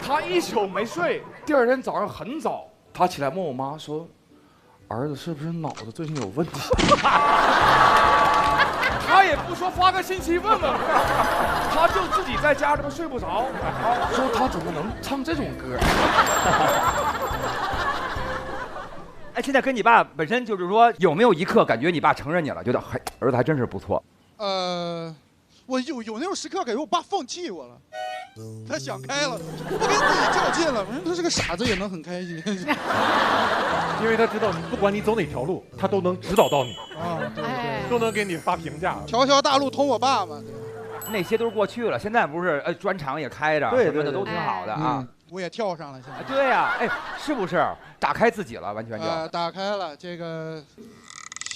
他一宿没睡，第二天早上很早，他起来问我妈说。儿子是不是脑子最近有问题？他也不说发个信息问问，他就自己在家里边睡不着，说他怎么能唱这种歌？哎，现在跟你爸本身就是说，有没有一刻感觉你爸承认你了，觉得还儿子还真是不错？我有那种时刻感觉我爸放弃我了。他想开了，不跟自己较劲了。他是个傻子也能很开心，因为他知道不管你走哪条路，他都能指导到你啊，对，都能给你发评价。条条大路通我爸嘛，那些都是过去了，现在不是专场也开着，对什么的都挺好的啊。我也跳上了，现在。对呀，哎，是不是打开自己了？完全就打开了这个。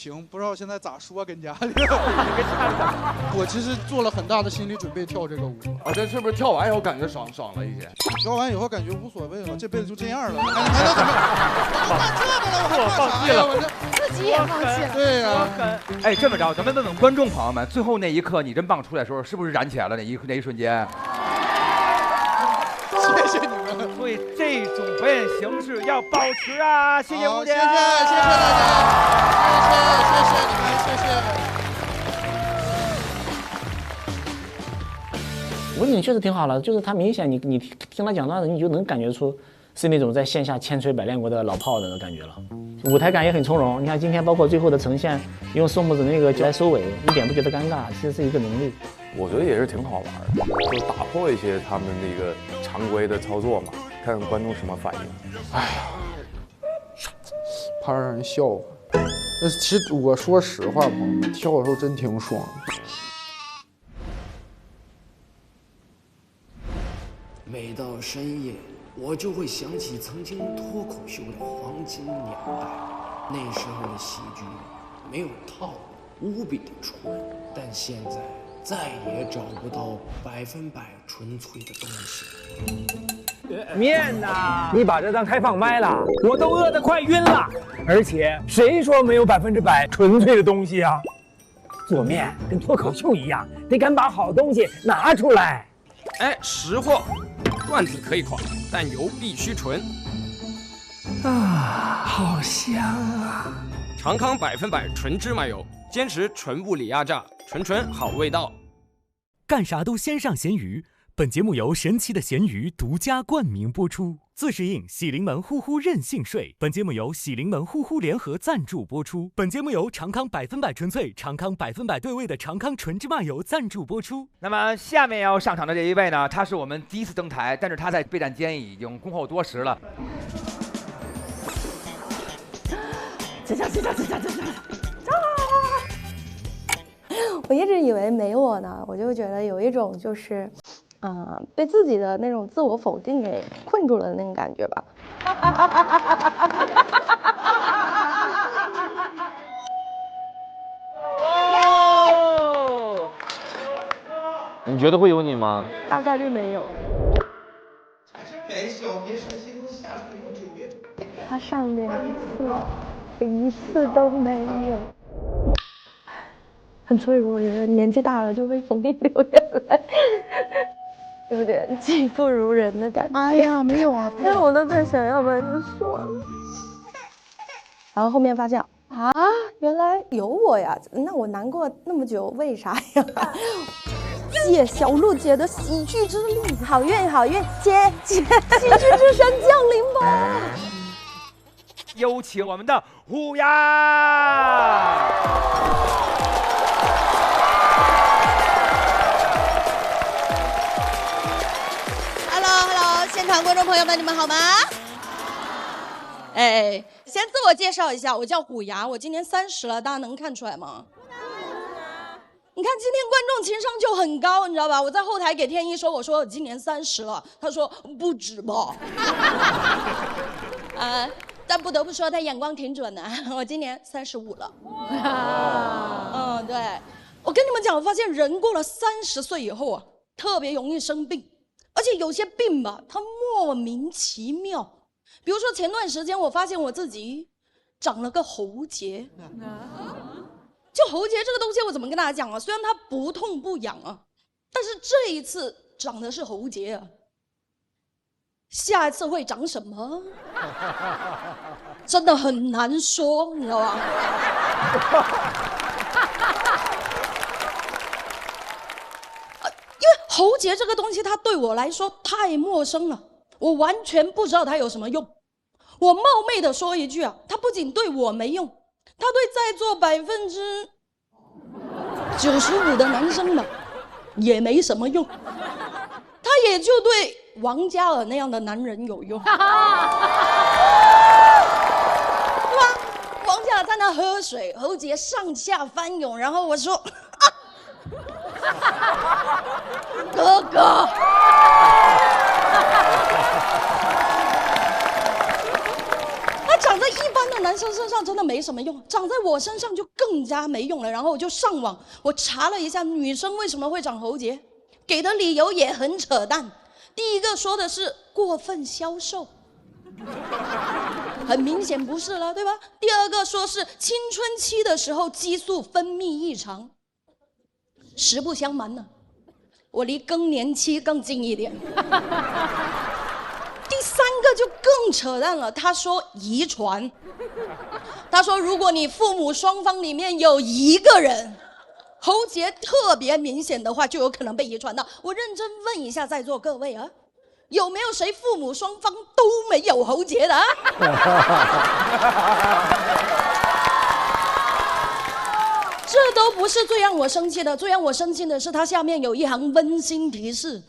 行，不知道现在咋说跟家里。我其实做了很大的心理准备跳这个舞。啊，这是不是跳完以后感觉爽了一些？跳完以后感觉无所谓了，这辈子就这样了，还能怎么？我放弃了，自己也放弃了。对呀。哎，这么着，咱们问问观众朋友们，最后那一刻你真棒出来的时候，是不是燃起来了那一瞬间？谢谢你们。所以这种表演形式要保持啊！谢谢吴姐，谢谢大家，谢谢你们，谢谢。文景确实挺好的，就是他明显你听他讲段子，你就能感觉出是那种在线下千锤百炼过的老炮的那感觉了。舞台感也很从容，你看今天包括最后的呈现，用宋木子那个来收尾，一点不觉得尴尬，其实是一个能力。我觉得也是挺好玩的，就打破一些他们那个常规的操作嘛，看看观众什么反应。哎呀，怕让人笑话。那其实我说实话吧，跳的时候真挺爽的。每到深夜，我就会想起曾经脱口秀的黄金年代，那时候的喜剧没有套路，无比的纯，但现在再也找不到100%纯粹的东西。面呐，你把这当开放麦了，我都饿得快晕了。而且谁说没有100%纯粹的东西啊？做面跟脱口秀一样，得敢把好东西拿出来。哎，识货，段子可以垮，但油必须纯。啊，好香啊！长康100%纯芝麻油，坚持纯物理压榨，纯好味道。干啥都先上咸鱼。本节目由神奇的咸鱼独家冠名播出，自适应喜临门呼呼任性睡。本节目由喜临门呼呼联合赞助播出。本节目由长康100%纯粹、长康100%对味的长康纯芝麻油赞助播出。那么下面要上场的这一位呢，他是我们第一次登台，但是他在备战间已经恭候多时了。我一直以为没我呢，我就觉得有一种就是。被自己的那种自我否定给困住了的那种感觉吧。你觉得会有你吗？大概率没有。他上2次，我1次都没有。很脆弱，我觉得年纪大了就会逢低流眼泪。有点技不如人的感觉。哎呀，没有啊！但我都在想，要不然就算了。然后后面发现啊，原来有我呀！那我难过那么久，为啥呀？借小鹿姐的喜剧之力，好运好运，接喜剧之神降临吧！有请我们的虎牙。现场观众朋友们，你们好吗？哎，先自我介绍一下，我叫虎牙，我今年30了，大家能看出来吗？你看今天观众情商就很高，你知道吧？我在后台给天一说，我说我今年30了，他说不止吧。但不得不说他眼光挺准的。我今年35了。对，我跟你们讲，我发现人过了30岁以后啊，特别容易生病，而且有些病吧，它莫名其妙。比如说前段时间，我发现我自己长了个喉结。就喉结这个东西，我怎么跟大家讲啊？虽然它不痛不痒啊，但是这一次长的是喉结啊。下一次会长什么？真的很难说，你知道吧？因为喉结这个东西，它对我来说太陌生了，我完全不知道它有什么用。我冒昧的说一句啊，它不仅对我没用，它对在座95%的男生呢，也没什么用。他也就对王嘉尔那样的男人有用，对吧？王嘉尔在那喝水，喉结上下翻涌，然后我说：“哥哥。”他长在一般的男生身上真的没什么用，长在我身上就更加没用了。然后我就上网，我查了一下女生为什么会长喉结。给的理由也很扯淡，第一个说的是过分消瘦，很明显不是了，对吧？第二个说是青春期的时候激素分泌异常，实不相瞒呢，我离更年期更近一点。第三个就更扯淡了，他说遗传，他说如果你父母双方里面有一个人喉结特别明显的话，就有可能被遗传到。我认真问一下在座各位啊，有没有谁父母双方都没有喉结的啊？这都不是最让我生气的，最让我生气的是他下面有一行温馨提示。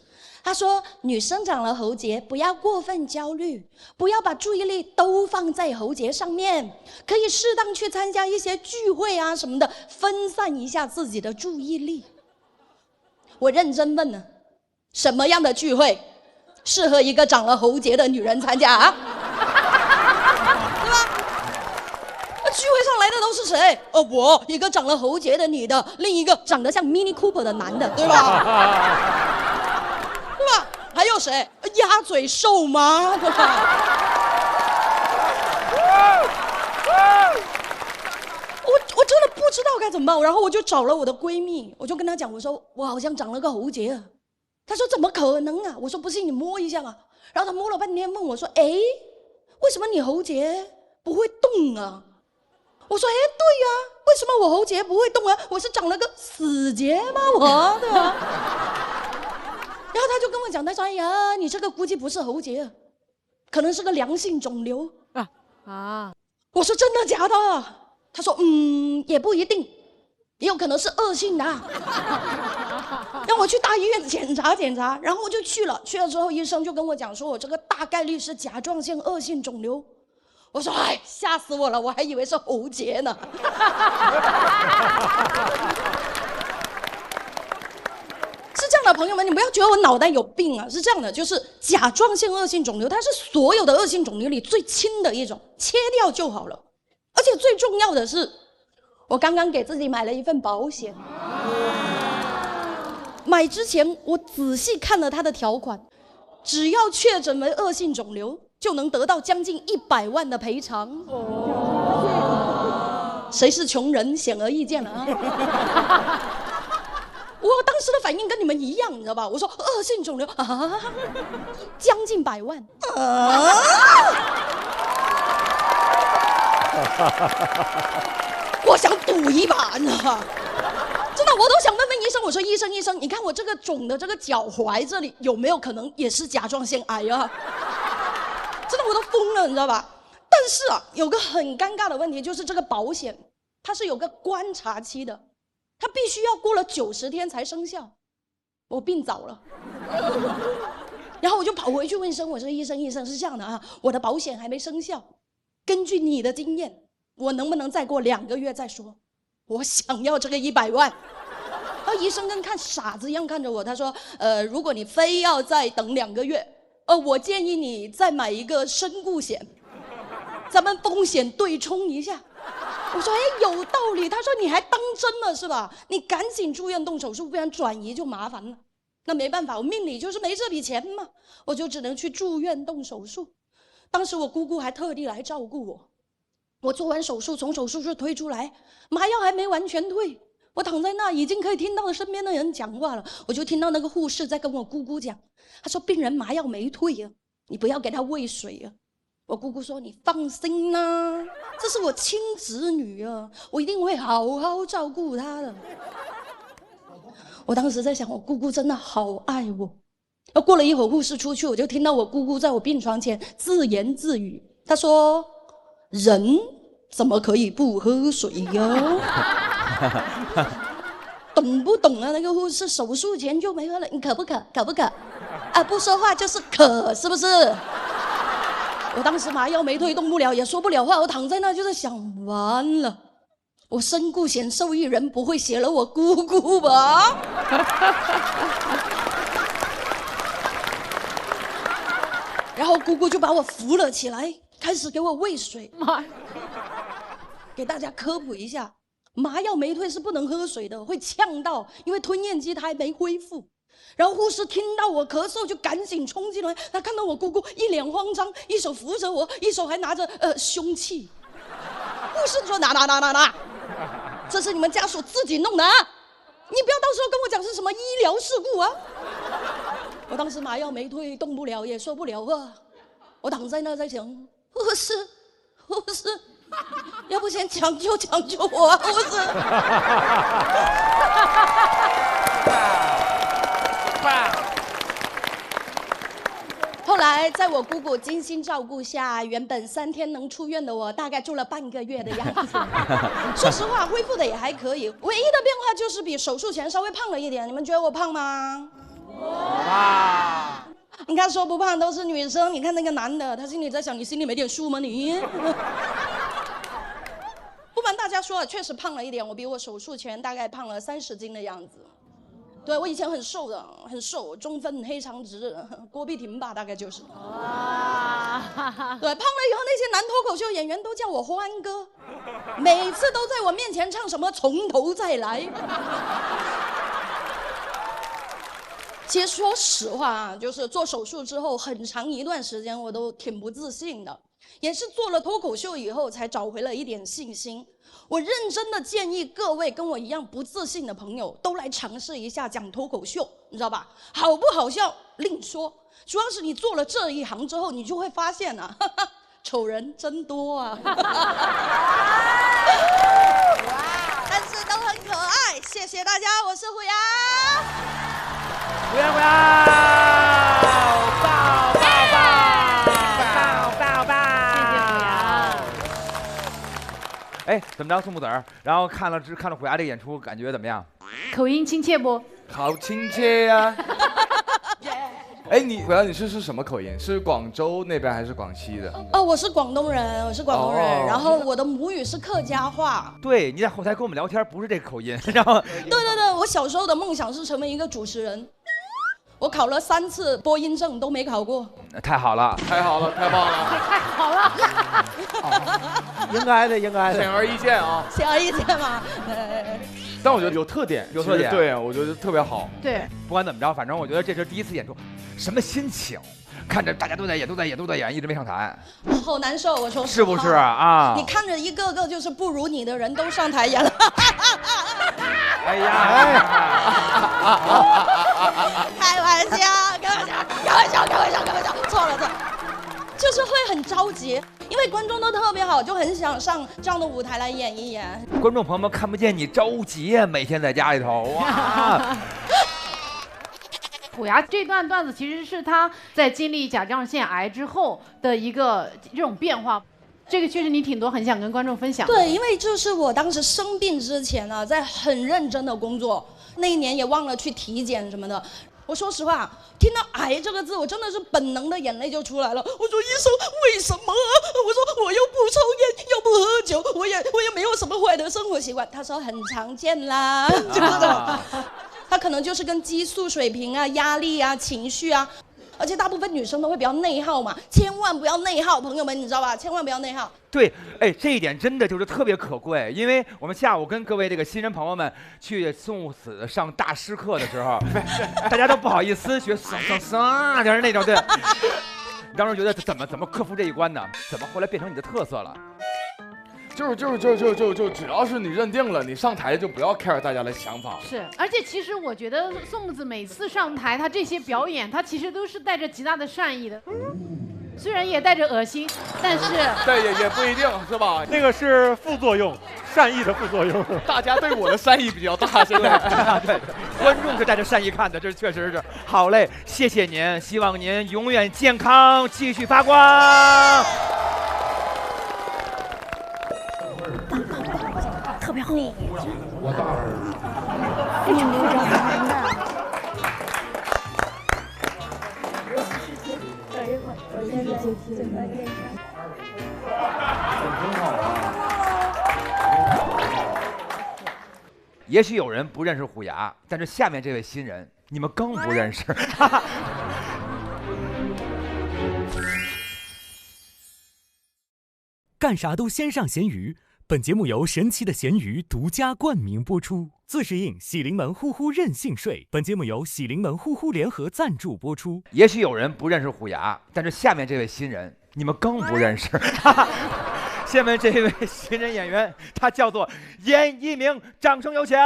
他说女生长了喉结不要过分焦虑，不要把注意力都放在喉结上面，可以适当去参加一些聚会啊什么的，分散一下自己的注意力。我认真问呢，什么样的聚会适合一个长了喉结的女人参加啊？对吧？那聚会上来的都是谁？我一个长了喉结的女的，另一个长得像 Mini Cooper 的男的，对吧？对吧？还有谁？鸭嘴兽吗？对吧？我真的不知道该怎么办，然后我就找了我的闺蜜，我就跟她讲，我说我好像长了个喉结啊。她说怎么可能啊？我说不信你摸一下啊。然后她摸了半天，问我说：“哎，为什么你喉结不会动啊？”我说：“哎，对呀，为什么我喉结不会动啊？我是长了个死结吗？我对吧？”然后他就跟我讲，他说：“哎呀，你这个估计不是喉结，可能是个良性肿瘤啊。”我说：“真的假的？”他说：“也不一定，也有可能是恶性的。”让我去大医院检查检查，然后我就去了。去了之后，医生就跟我讲说，我这个大概率是甲状腺恶性肿瘤。我说：“哎，吓死我了，我还以为是喉结呢。”是这样的，朋友们，你不要觉得我脑袋有病啊！是这样的，就是甲状腺恶性肿瘤，它是所有的恶性肿瘤里最轻的一种，切掉就好了。而且最重要的是，我刚刚给自己买了一份保险。买之前我仔细看了它的条款，只要确诊为恶性肿瘤，就能得到将近100万的赔偿。谁是穷人，显而易见了啊！我当时的反应跟你们一样，你知道吧？我说恶性肿瘤啊，将近100万啊！我想赌一把，你知道吧？真的，我都想问问医生，我说医生，你看我这个肿的这个脚踝这里有没有可能也是甲状腺癌啊？真的，我都疯了，你知道吧？但是啊，有个很尴尬的问题，就是这个保险它是有个观察期的。他必须要过了90天才生效，我病早了，然后我就跑回去问医生，我说医生是这样的啊，我的保险还没生效，根据你的经验，我能不能再过2个月再说？我想要这个100万。然后医生跟看傻子一样看着我，他说如果你非要再等2个月，我建议你再买一个身故险。咱们风险对冲一下。我说哎，有道理。他说你还当真了是吧？你赶紧住院动手术，不然转移就麻烦了。那没办法，我命里就是没这笔钱嘛，我就只能去住院动手术。当时我姑姑还特地来照顾我。我做完手术，从手术室推出来，麻药还没完全退，我躺在那已经可以听到身边的人讲话了。我就听到那个护士在跟我姑姑讲，她说病人麻药没退啊，你不要给他喂水啊。我姑姑说你放心啦，这是我亲侄女啊，我一定会好好照顾她的。我当时在想，我姑姑真的好爱我。过了一会儿，护士出去，我就听到我姑姑在我病床前自言自语，她说人怎么可以不喝水呀？懂不懂啊？那个护士手术前就没喝了，你渴不渴？渴不渴？啊，不说话就是渴，是不是？我当时麻药没退，动不了，也说不了话，我躺在那就在想，完了，我身故险受益人不会写了我姑姑吧？然后姑姑就把我扶了起来，开始给我喂水。妈，给大家科普一下，麻药没退是不能喝水的，会呛到，因为吞咽肌它还没恢复。然后护士听到我咳嗽，就赶紧冲进来。他看到我姑姑一脸慌张，一手扶着我，一手还拿着凶器。护士说：“拿，这是你们家属自己弄的啊！你不要到时候跟我讲是什么医疗事故啊！”我当时麻药没退，动不了，也说不了话。我躺在那在想，护士，要不先抢救我啊，护士。后来在我姑姑精心照顾下，原本3天能出院的我，大概住了半个月的样子。说实话，恢复的也还可以，唯一的变化就是比手术前稍微胖了一点。你们觉得我胖吗？哇！你看说不胖都是女生，你看那个男的，他心里在想，你心里没点数吗你？不瞒大家说，确实胖了一点，我比我手术前大概胖了30斤的样子。对，我以前很瘦的，很瘦，中分黑长直，郭碧婷吧，大概就是。哇！对，胖了以后，那些男脱口秀演员都叫我欢哥，每次都在我面前唱什么从头再来。其实说实话啊，就是做手术之后很长一段时间我都挺不自信的，也是做了脱口秀以后才找回了一点信心。我认真的建议各位跟我一样不自信的朋友都来尝试一下讲脱口秀，你知道吧？好不好笑另说，主要是你做了这一行之后，你就会发现啊，丑人真多啊。但是都很可爱，谢谢大家，我是虎牙。虎牙，抱！哎，怎么着，宋木子儿？然后看了虎牙这个演出，感觉怎么样？口音亲切不？好亲切呀！哎，虎牙，你是什么口音？是广州那边还是广西的？哦，我是广东人，然后我的母语是客家话。对，你在后台跟我们聊天不是这个口音，然后。对，我小时候的梦想是成为一个主持人。我考了3次播音证都没考过，太好了，太棒了，太好了，应该的，显而易见啊，显而易见嘛。但我觉得有特点，对啊，我觉得特别好。对，不管怎么着，反正我觉得这是第一次演出，什么心情？看着大家都在演，一直没上台，好难受。我说是不是啊？你看着一个个就是不如你的人都上台演了。哎呀！开玩笑，错了，就是会很着急，因为观众都特别好，就很想上这样的舞台来演一演。观众朋友们看不见你着急啊，每天在家里头哇。虎牙这段段子其实是他在经历甲状腺癌之后的一个这种变化，这个确实你挺多很想跟观众分享。对，因为就是我当时生病之前啊，在很认真的工作，那一年也忘了去体检什么的。我说实话，听到癌这个字，我真的是本能的眼泪就出来了。我说医生为什么？我说我又不抽烟，又不喝酒，我也没有什么坏的生活习惯。他说很常见啦，就是他可能就是跟激素水平啊、压力啊、情绪啊。而且大部分女生都会比较内耗嘛，千万不要内耗，朋友们，你知道吧？千万不要内耗。对，哎，这一点真的就是特别可贵，因为我们下午跟各位这个新人朋友们去宋子上大师课的时候，大家都不好意思学桑，就是那种对。当时觉得怎么克服这一关呢？怎么后来变成你的特色了？就只要是你认定了，你上台就不要 care 大家的想法。是，而且其实我觉得宋子每次上台，他这些表演，他其实都是带着极大的善意的，虽然也带着恶心，但是对也不一定是吧？那个是副作用，善意的副作用。大家对我的善意比较大，现在对，观众是带着善意看的，这确实是。好嘞，谢谢您，希望您永远健康，继续发光。特别好，你我大儿子，你留着玩的。我现在嘴巴练很好啊。也许有人不认识虎牙，但是下面这位新人，你们更不认识。干啥都先上咸鱼。本节目由神奇的咸鱼独家冠名播出，自适应喜临门呼呼任性睡。本节目由喜临门呼呼联合赞助播出。也许有人不认识虎牙，但是下面这位新人，你们更不认识。下面这位新人演员，他叫做严一鸣，掌声有请。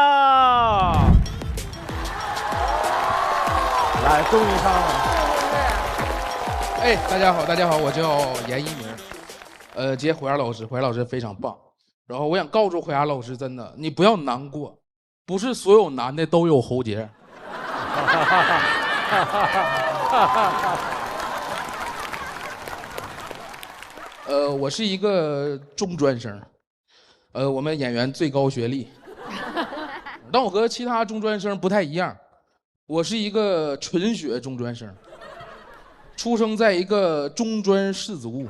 来，终于上了。哎，大家好，我叫严一鸣。接虎牙老师，虎牙老师非常棒。然后我想告诉虎牙老师，真的，你不要难过，不是所有男的都有喉结。我是一个中专生，我们演员最高学历，但我和其他中专生不太一样，我是一个纯血中专生，出生在一个中专士族。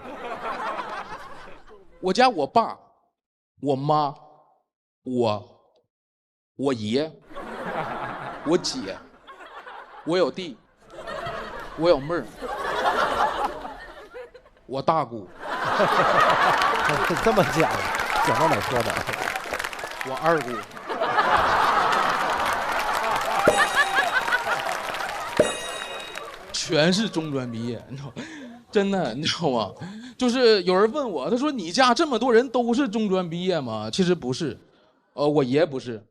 我家我爸、我妈、我爷、我姐，我有弟，我有妹儿，我大姑。这么讲到哪说的？我二姑。全是中专毕业，你知道，真的，你知道吗？就是有人问我，他说你家这么多人都是中专毕业吗？其实不是，我爷不是，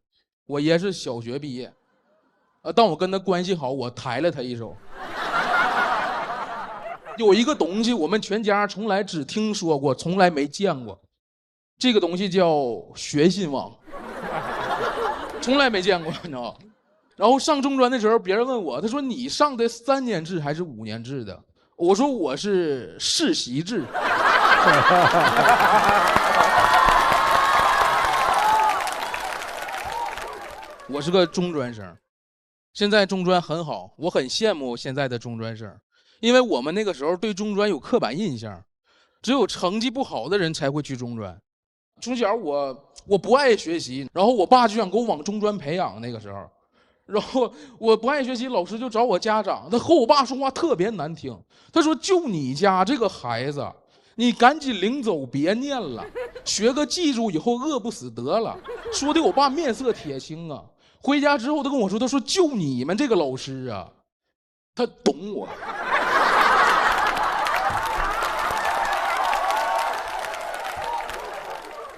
我爷是小学毕业，但我跟他关系好，我抬了他一手。有一个东西我们全家从来只听说过，从来没见过，这个东西叫学信网，从来没见过，你知道吗？然后上中专的时候，别人问我，他说你上的3年制还是5年制的？我说我是世袭制。我是个中专生，现在中专很好，我很羡慕现在的中专生，因为我们那个时候对中专有刻板印象，只有成绩不好的人才会去中专。从小我不爱学习，然后我爸就想给我往中专培养，那个时候。然后我不爱学习，老师就找我家长，他和我爸说话特别难听。他说：“就你家这个孩子，你赶紧领走，别念了，学个记住以后饿不死得了。”说的我爸面色铁青啊。回家之后，他跟我说：“他说就你们这个老师啊，他懂我。”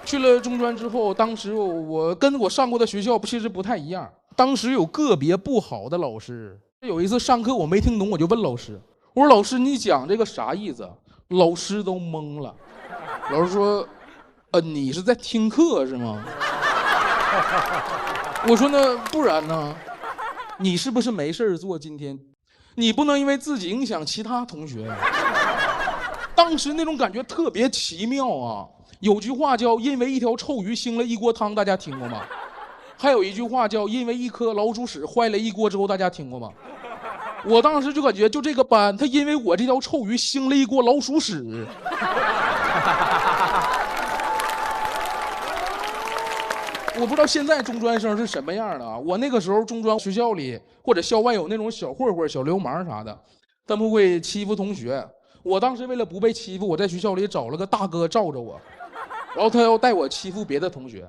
去了中专之后，当时我跟我上过的学校其实不太一样。当时有个别不好的老师，有一次上课我没听懂，我就问老师，我说老师你讲这个啥意思？老师都懵了。老师说，你是在听课是吗？我说那不然呢？你是不是没事做？今天你不能因为自己影响其他同学。当时那种感觉特别奇妙啊。有句话叫因为一条臭鱼腥了一锅汤，大家听过吗？还有一句话叫因为一颗老鼠屎坏了一锅粥，大家听过吗？我当时就感觉就这个班，他因为我这条臭鱼腥了一锅老鼠屎。我不知道现在中专生是什么样的啊？我那个时候中专学校里或者校外有那种小混混、小流氓啥的，他们会欺负同学。我当时为了不被欺负，我在学校里找了个大哥罩着我，然后他要带我欺负别的同学。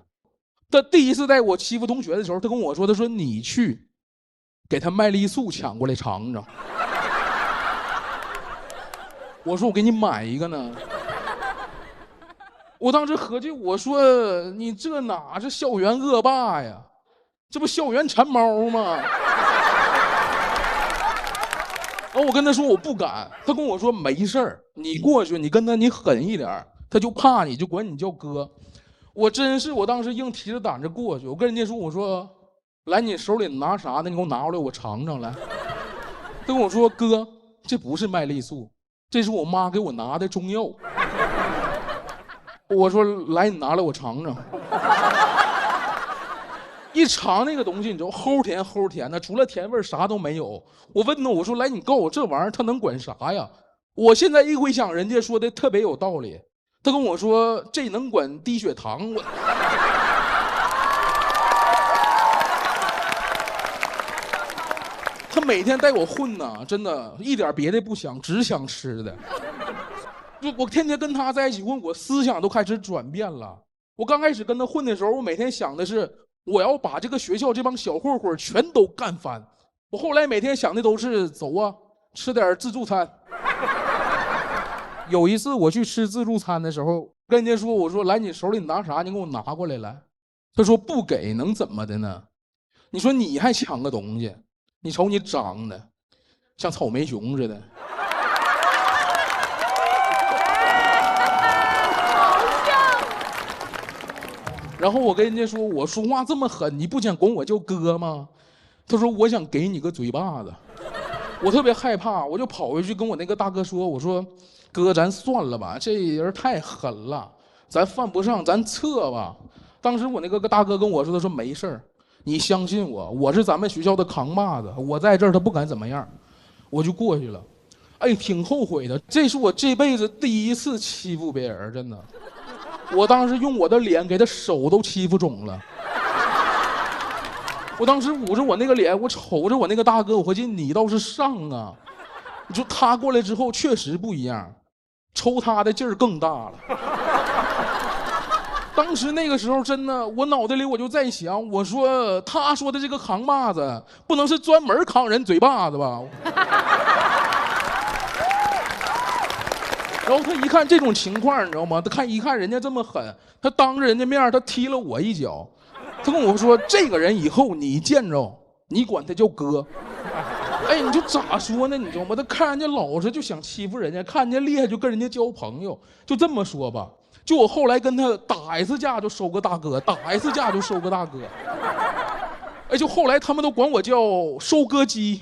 他第一次带我欺负同学的时候，他跟我说：“他说你去给他麦丽素抢过来尝尝。”我说：“我给你买一个呢。”我当时合计，我说：“你这哪是校园恶霸呀？这不校园馋猫吗？”然后我跟他说我不敢，他跟我说没事儿，你过去，你跟他你狠一点，他就怕你，就管你叫哥。我真是，我当时硬提着胆子过去，我跟人家说，我说来，你手里拿啥呢？你给我拿过来，我尝尝来。他跟我说哥，这不是麦丽素，这是我妈给我拿的中药。我说来，你拿来我尝尝。一尝那个东西，你知道齁甜齁甜的，除了甜味啥都没有。我问他，我说来，你告诉我这玩意儿它能管啥呀？我现在一回想，人家说的特别有道理。他跟我说这能管低血糖。他每天带我混呐，真的一点别的不想，只想吃的。就我天天跟他在一起混，我思想都开始转变了。我刚开始跟他混的时候，我每天想的是我要把这个学校这帮小混混全都干翻。我后来每天想的都是走啊，吃点自助餐。有一次我去吃自助餐的时候，跟人家说，我说来，你手里拿啥？你给我拿过来来。他说不给能怎么的呢？你说你还抢个东西，你瞅你长得像草莓熊似的。然后我跟人家说，我说话这么狠，你不想管我叫哥吗？他说我想给你个嘴巴子。我特别害怕，我就跑回去跟我那个大哥说，我说哥，咱算了吧，这人太狠了，咱犯不上，咱撤吧。当时我那个大哥跟我说，他说没事儿，你相信我，我是咱们学校的扛把子，我在这儿他不敢怎么样。我就过去了，哎，挺后悔的，这是我这辈子第一次欺负别人，真的。我当时用我的脸给他手都欺负肿了。我当时捂着我那个脸，我瞅着我那个大哥，我合计你倒是上啊！你说他过来之后确实不一样，抽他的劲儿更大了。当时那个时候真的，我脑袋里我就在想，我说他说的这个扛把子，不能是专门扛人嘴巴子吧？然后他一看这种情况，你知道吗？他一看人家这么狠，他当着人家面他踢了我一脚。他跟我说，这个人以后你见着，你管他叫哥。哎，你就咋说呢？你知道吗？他看人家老实就想欺负人家，看人家厉害就跟人家交朋友，就这么说吧。就我后来跟他打一次架就收个大哥，打一次架就收个大哥。哎，就后来他们都管我叫收割机。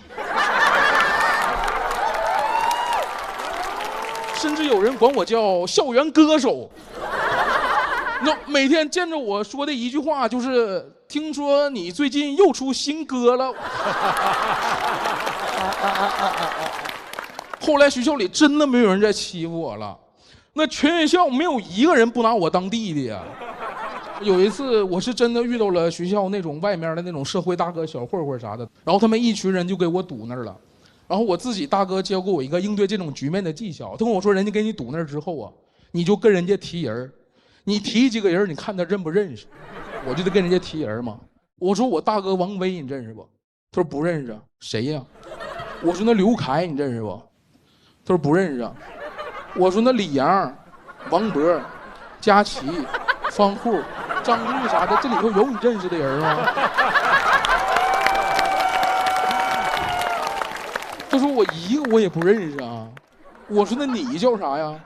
甚至有人管我叫校园歌手。那每天见着我说的一句话就是：“听说你最近又出新歌了。”后来学校里真的没有人再欺负我了，那全学校没有一个人不拿我当弟弟啊。有一次我是真的遇到了学校那种外面的那种社会大哥小混混啥的，然后他们一群人就给我堵那儿了。然后我自己大哥教过我一个应对这种局面的技巧，他跟我说，人家给你堵那儿之后啊，你就跟人家提人，你提几个人，你看他认不认识。我就得跟人家提人嘛。我说我大哥王威你认识不？他说不认识。谁呀？我说那刘凯你认识不？他说不认识。我说那李阳、王博、佳琪、方户、张玉啥的，这里头有你认识的人吗？他说我一个我也不认识啊。我说那你叫啥呀？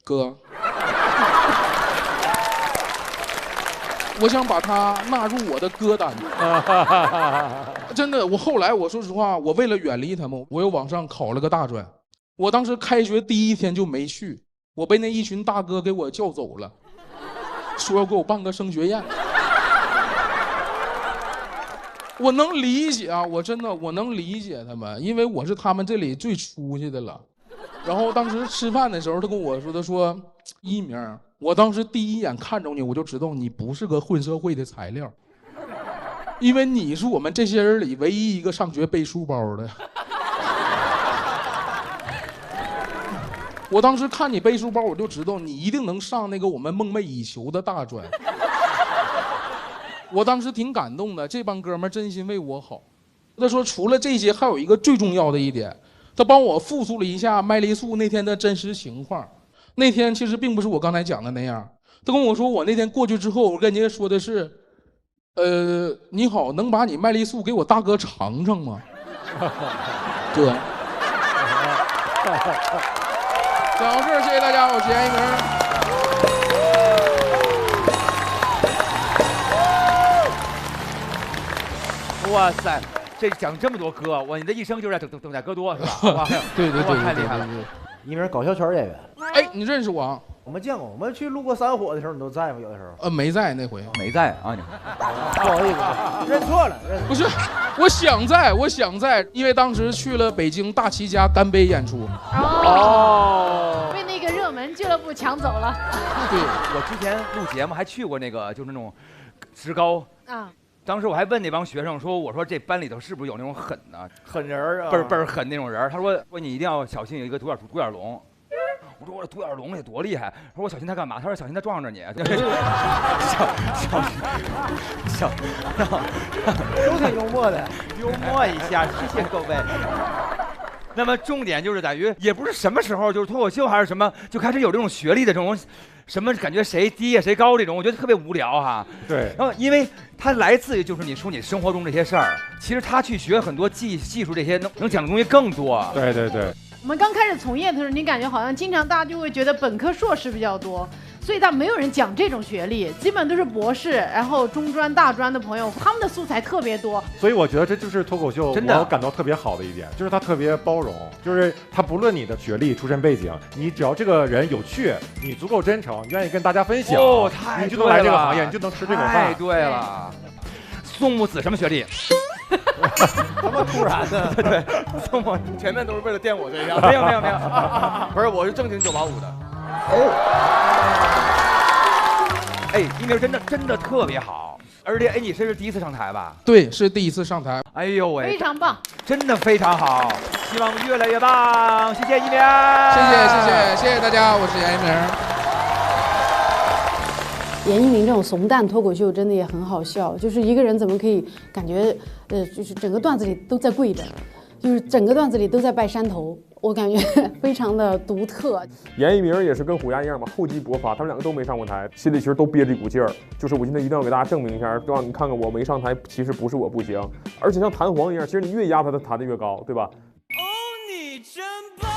哥。我想把他纳入我的歌单。真的，我后来我说实话，我为了远离他们，我又往上考了个大专。我当时开学第一天就没去，我被那一群大哥给我叫走了，说要给我办个升学宴。我能理解啊，我真的我能理解他们，因为我是他们这里最出息的了。然后当时吃饭的时候，他跟我说，他说一鸣，我当时第一眼看着你，我就知道你不是个混社会的材料，因为你是我们这些人里唯一一个上学背书包的。我当时看你背书包，我就知道你一定能上那个我们梦寐以求的大专。我当时挺感动的，这帮哥们儿真心为我好。他说除了这些，还有一个最重要的一点，他帮我复述了一下麦丽素那天的真实情况。那天其实并不是我刚才讲的那样。他跟我说，我那天过去之后，我跟人家说的是，你好，能把你麦丽素给我大哥尝尝吗？对。讲到这儿，谢谢大家，我是严一鸣。哇塞，这讲这么多歌，你的一生就是在等待歌多是吧？哇，对，太厉害了。一鸣搞笑圈演员。哎，你认识我啊？我们见过，我们去路过山火的时候，你都在吗？有的时候。没在那回。没在啊你。不好意思，认错了。不是，我想在，因为当时去了北京大齐家干杯演出。哦。被那个热门俱乐部抢走了。对，我之前录节目还去过那个，就是那种职高啊。当时我还问那帮学生说：“我说这班里头是不是有那种狠的狠人啊？倍儿狠那种人？”他说你一定要小心有一个独眼龙。我说我这独眼龙得多厉害？我说我小心他干嘛？他说小心他撞着你。小，都挺幽默的，幽默一下，谢谢各位。那么重点就是在于，也不是什么时候就是脱口秀还是什么，就开始有这种学历的这种。什么感觉谁低谁高这种，我觉得特别无聊哈。对。然后因为它来自于就是你说你生活中这些事儿，其实他去学很多技术这些能讲的东西更多。对。我们刚开始从业的时候，你感觉好像经常大家就会觉得本科硕士比较多，所以他没有人讲这种学历，基本都是博士，然后中专、大专的朋友，他们的素材特别多。所以我觉得这就是脱口秀我感到特别好的一点，就是他特别包容，就是他不论你的学历、出身背景，你只要这个人有趣，你足够真诚，你愿意跟大家分享，你就能来这个行业，你就能吃这口饭。太对了。宋木子什么学历？这么突然呢？对，宋木前面都是为了垫我这一样。没有，不是，我是正经985的。哎，一鸣真的特别好，而且你是第一次上台吧？对，是第一次上台。哎呦喂，非常棒，真的非常好，希望越来越棒，谢谢一鸣，谢谢大家，我是严一鸣。严一鸣这种怂蛋脱口秀真的也很好笑，就是一个人怎么可以感觉就是整个段子里都在跪着，就是整个段子里都在拜山头，我感觉非常的独特。严一鸣也是跟虎牙一样嘛，厚积薄发，他们两个都没上过台，心里其实都憋着一股劲儿，就是我今天一定要给大家证明一下，让你看看我没上台，其实不是我不行，而且像弹簧一样，其实你越压他，他弹得越高，对吧？哦，你真棒，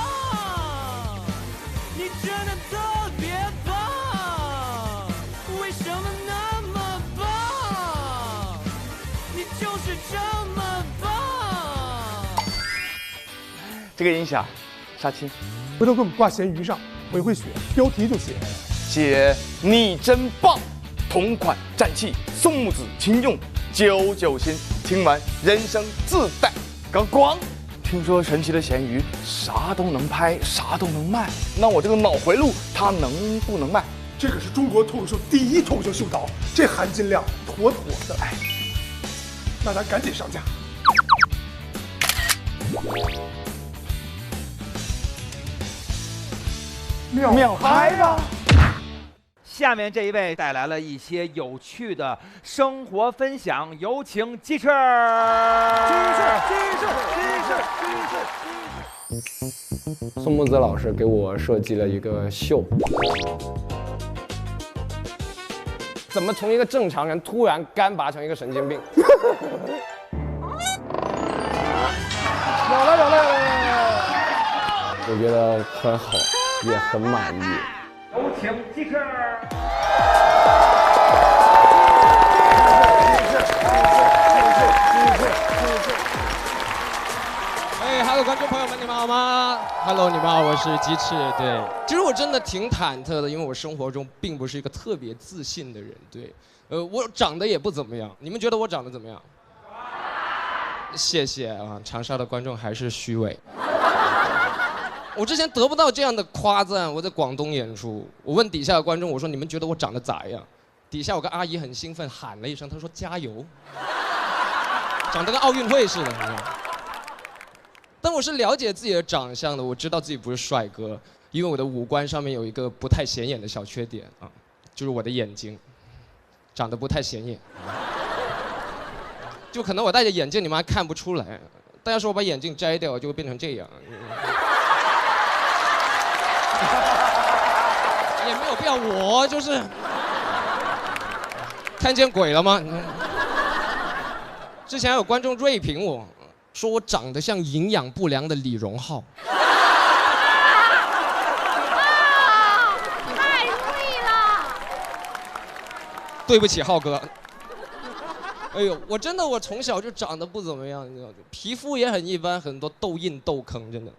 你真的特别棒，为什么那么棒？你就是这么棒。这个音响，杀青，回头给我们挂闲鱼上，我也会学，标题就写你真棒，同款战器宋木子勤用99新，听完人生自带个光。听说神奇的咸鱼啥都能拍，啥都能卖，那我这个脑回路它能不能卖？这可是中国脱口秀第一脱口秀秀导，这含金量妥妥的。哎，大家赶紧上架。秒拍吧！下面这一位带来了一些有趣的生活分享，有请鸡翅。宋木子老师给我设计了一个秀，怎么从一个正常人突然干拔成一个神经病？有了！我觉得很好，也很满意。有请鸡翅。哎 ，Hello， 观众朋友们，你们好吗 ？Hello， 你们好，我是鸡翅。对，其实我真的挺忐忑的，因为我生活中并不是一个特别自信的人。对，我长得也不怎么样，你们觉得我长得怎么样？谢谢啊，长沙的观众还是虚伪。我之前得不到这样的夸赞，我在广东演出，我问底下的观众，我说你们觉得我长得咋样？底下有个阿姨很兴奋喊了一声，她说加油，长得跟奥运会似的，你知道吗？但我是了解自己的长相的，我知道自己不是帅哥，因为我的五官上面有一个不太显眼的小缺点啊，就是我的眼睛长得不太显眼，就可能我戴着眼镜你们还看不出来，但要是我把眼镜摘掉就会变成这样。也没有必要，我就是看见鬼了吗？之前还有观众锐评我，说我长得像营养不良的李荣浩。太对了。对不起，浩哥。哎呦，我真的我从小就长得不怎么样，你知道，皮肤也很一般，很多痘印痘坑，真的。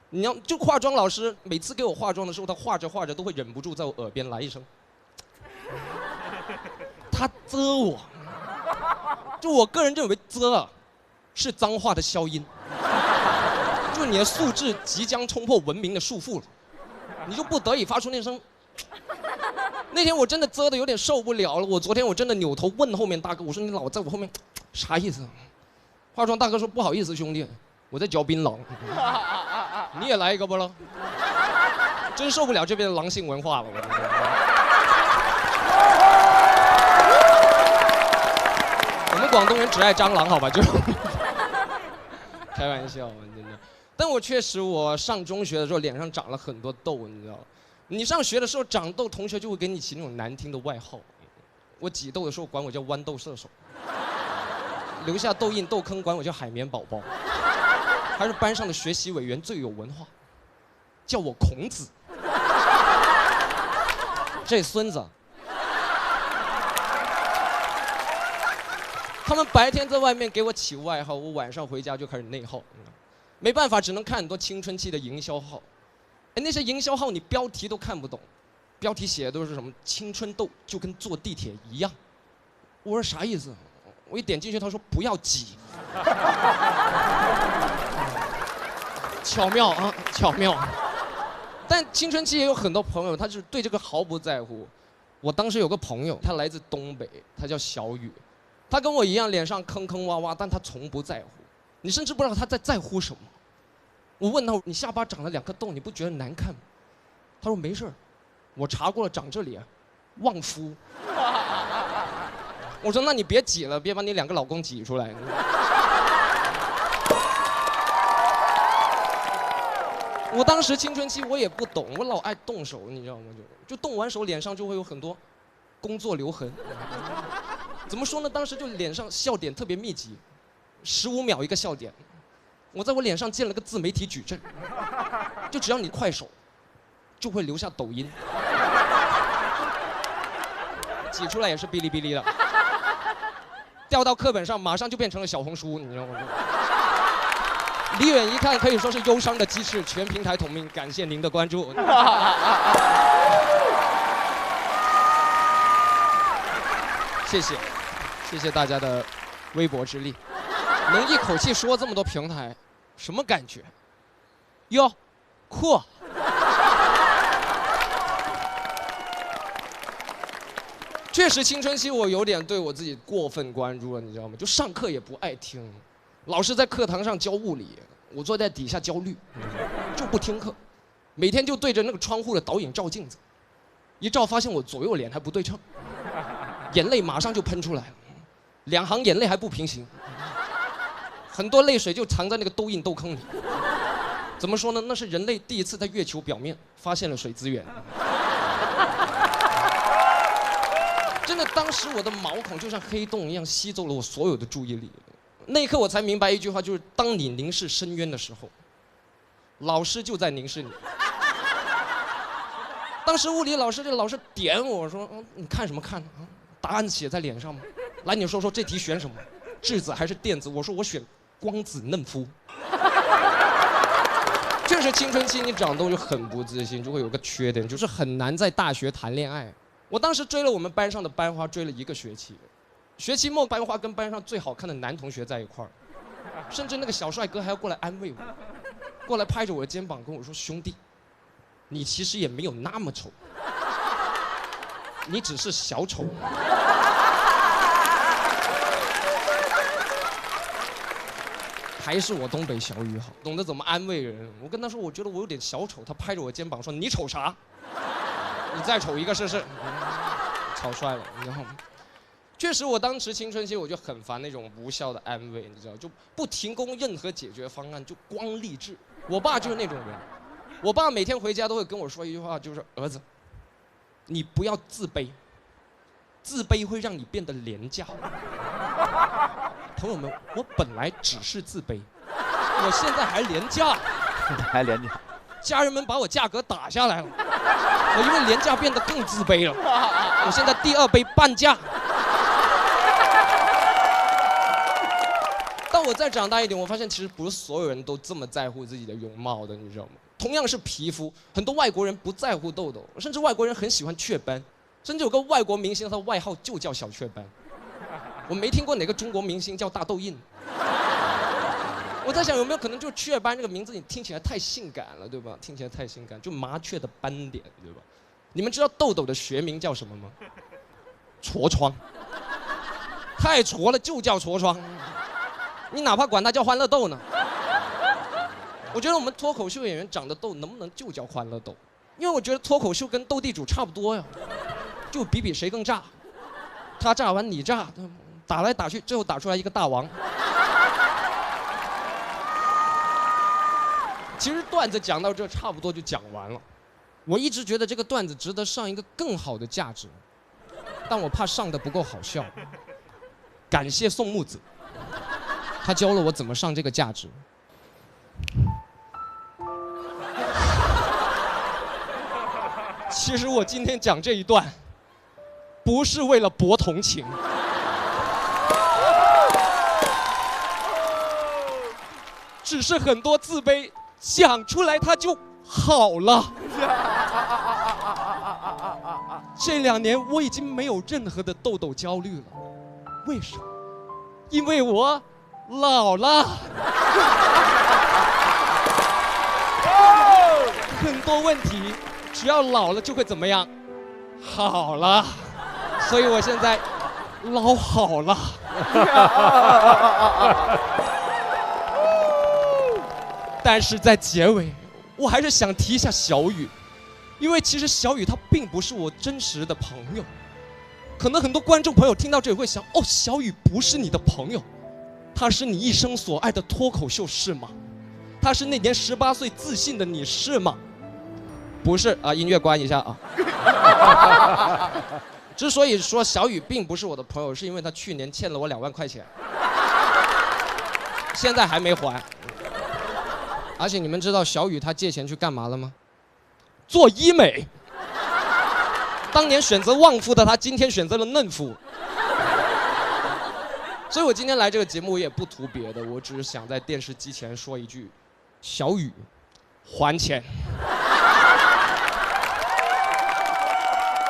你要就化妆老师每次给我化妆的时候，他画着画着都会忍不住在我耳边来一声，他遮我。就我个人认为遮是脏话的消音，就你的素质即将冲破文明的束缚了，你就不得已发出那声。那天我真的遮的有点受不了了，我昨天我真的扭头问后面大哥，我说你老在我后面啥意思？化妆大哥说不好意思兄弟，我在嚼槟榔。你也来一个不了？真受不了这边的狼性文化了，我。我们广东人只爱蟑螂，好吧？就开玩笑，真的。但我确实，我上中学的时候脸上长了很多痘，你知道。你上学的时候长痘，同学就会给你起那种难听的外号。我挤痘的时候管我叫豌豆射手，留下痘印痘坑管我叫海绵宝宝。还是班上的学习委员最有文化，叫我孔子。这孙子，他们白天在外面给我起外号，我晚上回家就开始内耗。没办法，只能看很多青春期的营销号。哎，那些营销号你标题都看不懂，标题写的都是什么青春痘就跟坐地铁一样。我说啥意思？我一点进去，他说不要挤。巧妙啊，巧妙。但青春期也有很多朋友，他是对这个毫不在乎。我当时有个朋友，他来自东北，他叫小雨，他跟我一样脸上坑坑洼洼，但他从不在乎。你甚至不知道他在乎什么。我问他，你下巴长了2颗痘，你不觉得难看吗？他说没事，我查过了，长这里旺夫。我说那你别挤了，别把你2个老公挤出来。我当时青春期我也不懂，我老爱动手，你知道吗？就动完手脸上就会有很多工作留痕。怎么说呢？当时就脸上笑点特别密集，15秒一个笑点。我在我脸上建了个自媒体矩阵，就只要你快手，就会留下抖音，挤出来也是哔哩哔哩的，调到课本上马上就变成了小红书，你知道吗？离远一看可以说是忧伤的鸡翅，全平台同命，感谢您的关注。谢谢，谢谢大家的微薄之力，能一口气说这么多平台，什么感觉？哟，酷！确实，青春期我有点对我自己过分关注了，你知道吗？就上课也不爱听，老师在课堂上教物理，我坐在底下焦虑，就不听课，每天就对着那个窗户的导影照镜子，一照发现我左右脸还不对称，眼泪马上就喷出来了，2行眼泪还不平行，很多泪水就藏在那个痘印痘坑里。怎么说呢？那是人类第一次在月球表面发现了水资源。真的，当时我的毛孔就像黑洞一样吸走了我所有的注意力。那一刻我才明白一句话，就是当你凝视深渊的时候，老师就在凝视你。当时物理老师这个老师点我说：“你看什么看啊？答案写在脸上吗？来，你说说这题选什么？质子还是电子？”我说我选光子嫩肤。确实，青春期你长痘就很不自信，就会有个缺点，就是很难在大学谈恋爱。我当时追了我们班上的班花，追了1个学期，学期末班花跟班上最好看的男同学在一块儿，甚至那个小帅哥还要过来安慰我，过来拍着我的肩膀跟我说：“兄弟，你其实也没有那么丑，你只是小丑。”还是我东北小雨好，懂得怎么安慰人。我跟他说，我觉得我有点小丑，他拍着我肩膀说：“你丑啥？你再丑一个试试。”草率了，你知道吗？确实，我当时青春期我就很烦那种无效的安慰，你知道，就不提供任何解决方案，就光励志。我爸就是那种人，我爸每天回家都会跟我说一句话，就是儿子，你不要自卑，自卑会让你变得廉价。朋友们，我本来只是自卑，我现在还廉价，还廉价。家人们把我价格打下来了，我因为廉价变得更自卑了。我现在第2杯半价。当我再长大一点，我发现其实不是所有人都这么在乎自己的容貌的，你知道吗？同样是皮肤，很多外国人不在乎痘痘，甚至外国人很喜欢雀斑，甚至有个外国明星，他的外号就叫小雀斑。我没听过哪个中国明星叫大痘印。我在想有没有可能就雀斑这个名字你听起来太性感了，对吧？听起来太性感，就麻雀的斑点，对吧？你们知道痘痘的学名叫什么吗？痤疮。太矬了就叫痤疮，你哪怕管它叫欢乐痘呢。我觉得我们脱口秀演员长的痘能不能就叫欢乐痘？因为我觉得脱口秀跟斗地主差不多呀，就比比谁更炸。他炸完你炸，打来打去，最后打出来一个大王。其实段子讲到这差不多就讲完了。我一直觉得这个段子值得上一个更好的价值，但我怕上的不够好笑。感谢宋木子，他教了我怎么上这个价值。其实我今天讲这一段，不是为了博同情，只是很多自卑讲出来它就好了。这2年我已经没有任何的痘痘焦虑了，为什么？因为我老了。很多问题只要老了就会怎么样？好了。所以我现在老好了。但是在结尾，我还是想提一下小雨，因为其实小雨他并不是我真实的朋友。可能很多观众朋友听到这里会想，哦，小雨不是你的朋友，他是你一生所爱的脱口秀是吗？他是那年18岁自信的你是吗？不是啊，音乐关一下啊。之所以说小雨并不是我的朋友，是因为他去年欠了我2万块钱，现在还没还。而且你们知道小雨他借钱去干嘛了吗？做医美。当年选择旺夫的他，今天选择了嫩夫。所以我今天来这个节目，我也不图别的，我只是想在电视机前说一句：小雨，还钱。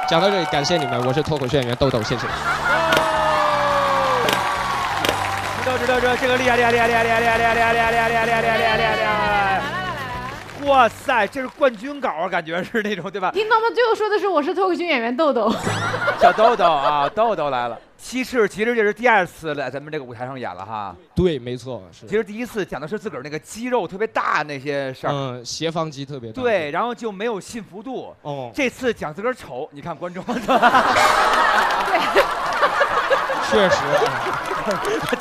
讲到这里，感谢你们，我是脱口秀演员豆豆，谢谢。这个厉害！哇塞，这是冠军稿啊，感觉是那种对吧？听他们最后说的是我是脱口秀演员豆豆，小豆豆啊，豆豆来了。其实这是第2次来咱们这个舞台上演了哈。对，没错，是。其实第1次讲的是自个儿那个肌肉特别大那些事儿，斜方肌特别大。对，然后就没有信服度。哦。这次讲自个儿丑，你看观众。对。确实。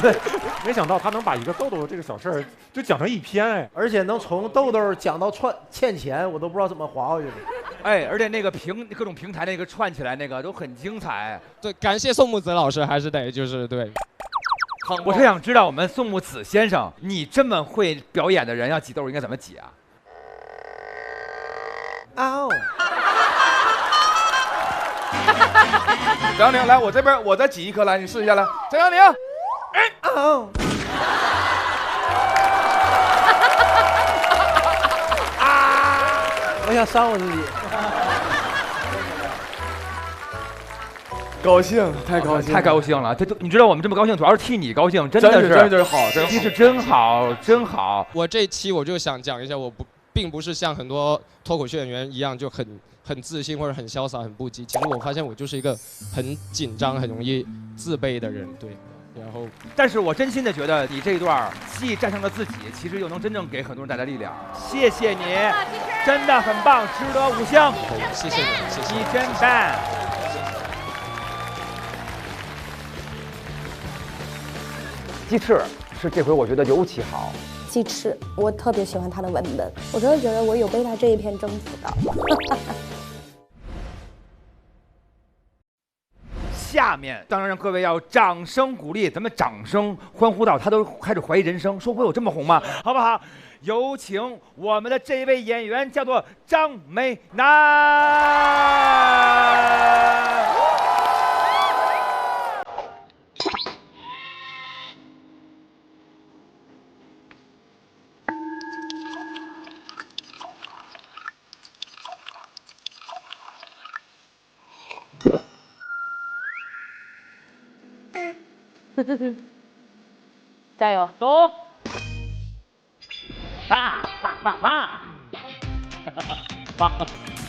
对，没想到他能把一个豆豆这个小事儿就讲成1篇哎，而且能从豆豆讲到欠钱，我都不知道怎么划过去的。哎，而且那个各种平台那个串起来那个都很精彩。对，感谢宋木子老师，还是得就是对。我特想知道我们宋木子先生，你这么会表演的人，要挤豆应该怎么挤啊？哦。陈阳宁，来我这边，我再挤1颗来，你试一下来。陈阳宁。哦。我想伤我自己。高兴，太高兴，太高兴了！你知道我们这么高兴，主要是替你高兴，真的是好，其实真好，真好。我这期我就想讲一下，并不是像很多脱口秀演员一样就很自信或者很潇洒、很不羁。其实我发现我就是一个很紧张、很容易自卑的人。对，然后，但是我真心的觉得你这一段既战胜了自己，其实又能真正给很多人带来力量。谢谢你，真的很棒，值得5星。谢谢你，谢谢你真棒。鸡翅是这回我觉得尤其好。鸡翅，我特别喜欢他的文本，我真的觉得我有被他这一篇征服到。下面当然让各位要掌声鼓励，咱们掌声欢呼到他都开始怀疑人生，说我有这么红吗？好不好？有请我们的这位演员，叫做张美男。加油，走！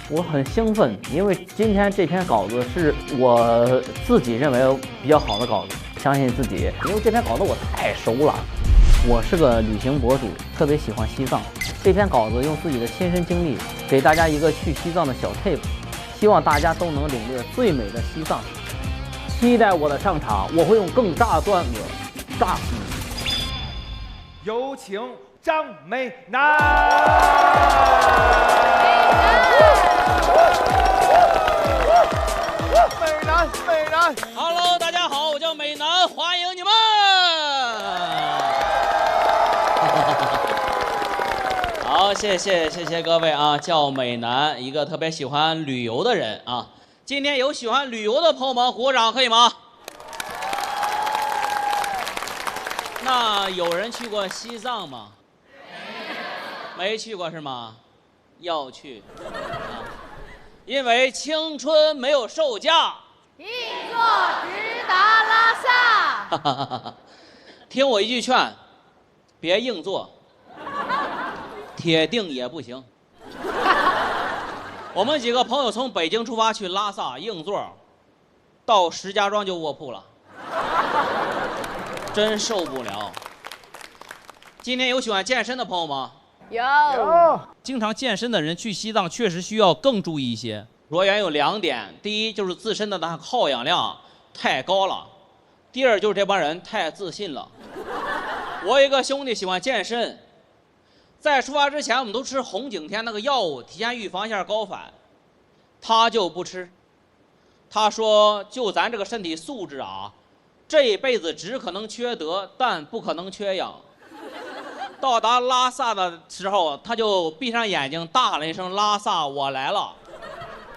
我很兴奋，因为今天这篇稿子是我自己认为比较好的稿子，相信自己，因为这篇稿子我太熟了。我是个旅行博主，特别喜欢西藏。这篇稿子用自己的亲身经历，给大家一个去西藏的小 tip， 希望大家都能领略最美的西藏。期待我的上场，我会用更炸段子炸死你。有请张美男。美男 ，Hello， 大家好，我叫美男，欢迎你们。好，谢谢各位啊，叫美男，一个特别喜欢旅游的人啊。今天有喜欢旅游的朋友们鼓掌可以吗？那有人去过西藏吗？没去过是吗？要去啊，因为青春没有售价。硬座直达拉萨。听我一句劝，别硬座，铁定也不行。我们几个朋友从北京出发去拉萨，硬座，到石家庄就卧铺了，真受不了。今天有喜欢健身的朋友吗？有。经常健身的人去西藏确实需要更注意一些。着眼有2点，第一就是自身的那耗氧量太高了，第二就是这帮人太自信了。我有一个兄弟喜欢健身。在出发之前，我们都吃红景天那个药物，提前预防一下高反。他就不吃，他说：“就咱这个身体素质啊，这一辈子只可能缺德，但不可能缺氧。”到达拉萨的时候，他就闭上眼睛，大喊了一声：“拉萨，我来了！”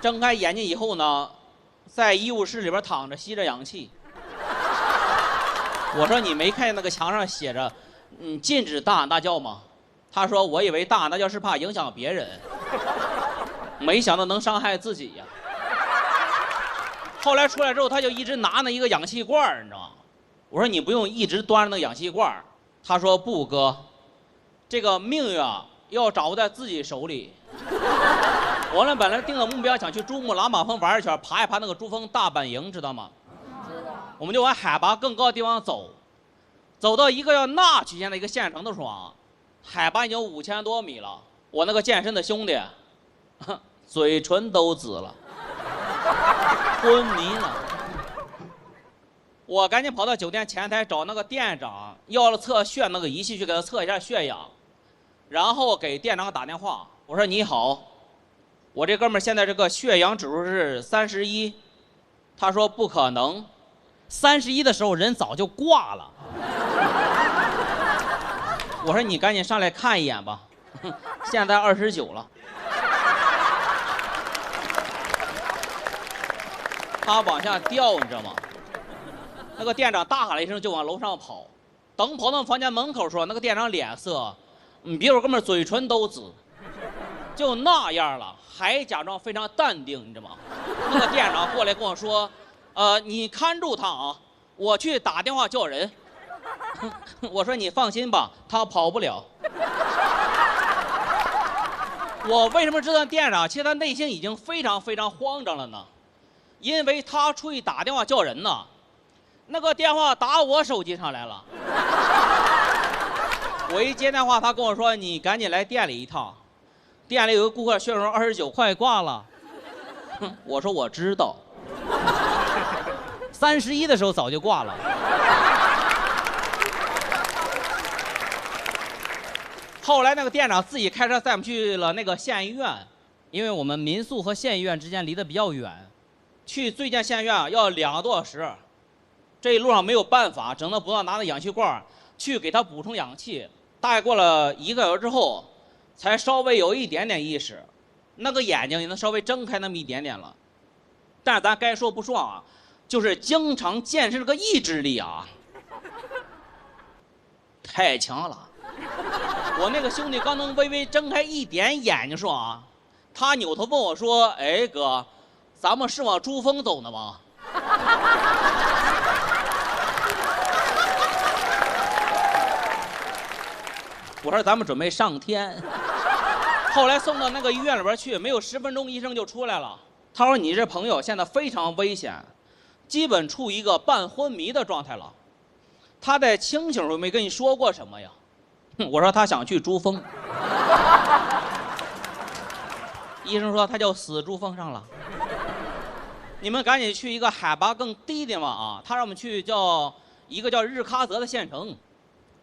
睁开眼睛以后呢，在医务室里边躺着，吸着氧气。我说：“你没看见那个墙上写着‘禁止大喊大叫’吗？”他说：“我以为大喊大叫是怕影响别人，没想到能伤害自己呀。”后来出来之后，他就一直拿那一个氧气罐，你知道吗？我说：“你不用一直端着那个氧气罐。”他说：“不，哥，这个命运啊，要掌握在自己手里。”我呢，本来定的目标想去珠穆朗玛峰玩一圈，爬一爬那个珠峰大本营，知道吗？知道。我们就往海拔更高的地方走，走到一个叫那曲线的一个县城的时候啊。海拔已经5000多米了，我那个健身的兄弟，嘴唇都紫了，昏迷了。我赶紧跑到酒店前台找那个店长，要了测血那个仪器去给他测一下血氧，然后给店长打电话，我说：“你好，我这哥们儿现在这个血氧指数是31。”他说：“不可能，31的时候人早就挂了。”我说：“你赶紧上来看一眼吧，现在29了。”他往下掉，你知道吗？那个店长大喊了一声，就往楼上跑。等跑到房间门口的时候，那个店长脸色，比我哥们嘴唇都紫，就那样了，还假装非常淡定，你知道吗？那个店长过来跟我说：“你看住他啊，我去打电话叫人。”我说：“你放心吧，他跑不了。”我为什么知道店长？其实他内心已经非常非常慌张了呢，因为他出去打电话叫人呢，那个电话打我手机上来了。我一接电话，他跟我说：“你赶紧来店里一趟，店里有个顾客血容29块挂了。”我说我知道，31的时候早就挂了。后来那个店长自己开车载我们去了那个县医院，因为我们民宿和县医院之间离得比较远，去最近县医院要2个多小时。这一路上没有办法，只能不断拿着氧气罐去给他补充氧气。大概过了1个小时之后，才稍微有一点点意识，那个眼睛也能稍微睁开那么一点点了。但是咱该说不说啊，就是经常健身这个意志力啊，太强了。我那个兄弟刚能微微睁开一点眼睛说啊，他扭头问我说：“哎哥，咱们是往珠峰走呢吗？”我说咱们准备上天。后来送到那个医院里边去，没有10分钟，医生就出来了。他说：“你这朋友现在非常危险，基本处于一个半昏迷的状态了。他在清醒时候没跟你说过什么呀？”我说他想去珠峰。医生说他就死珠峰上了。你们赶紧去一个海拔更低的地方啊！他让我们去一个叫日喀则的县城。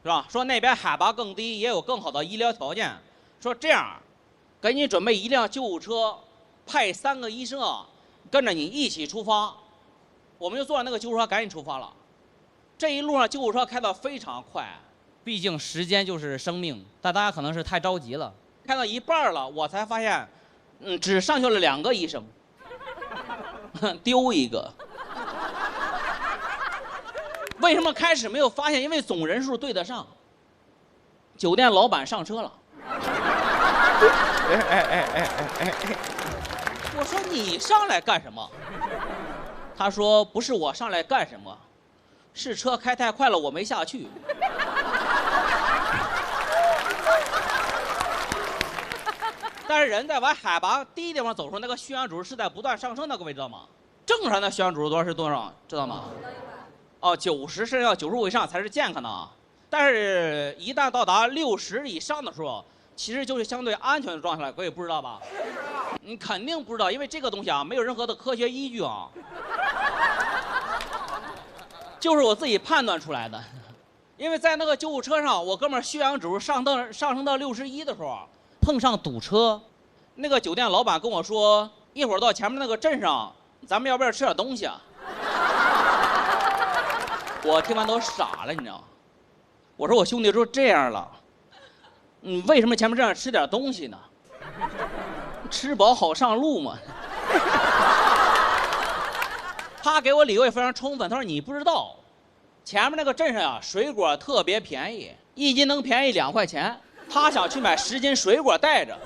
是吧？说那边海拔更低，也有更好的医疗条件。说这样，给你准备一辆救护车，派3个医生跟着你一起出发。我们就坐上那个救护车，赶紧出发了。这一路上救护车开得非常快，毕竟时间就是生命。但大家可能是太着急了，开到一半了，我才发现，只上去了2个医生，丢一个。为什么开始没有发现？因为总人数对得上。酒店老板上车了。我说你上来干什么？他说不是我上来干什么，是车开太快了，我没下去。但是人在往海拔低地方走的时候，那个血氧指数是在不断上升的，各位知道吗？正常的血氧指数多少是多少？知道吗？90甚至要95以上才是健康的啊，但是一旦到达60以上的时候，其实就是相对安全的状态了。各位不知道吧？你肯定不知道，因为这个东西啊，没有任何的科学依据啊，就是我自己判断出来的。因为在那个救护车上，我哥们儿血氧指数上升到61的时候，碰上堵车，那个酒店老板跟我说，一会儿到前面那个镇上，咱们要不要吃点东西啊？我听完都傻了，你知道吗？我说我兄弟都这样了，为什么前面这样吃点东西呢？吃饱好上路嘛。他给我理由也非常充分，他说你不知道，前面那个镇上啊，水果特别便宜，1斤能便宜2块钱。他想去买10斤水果带着。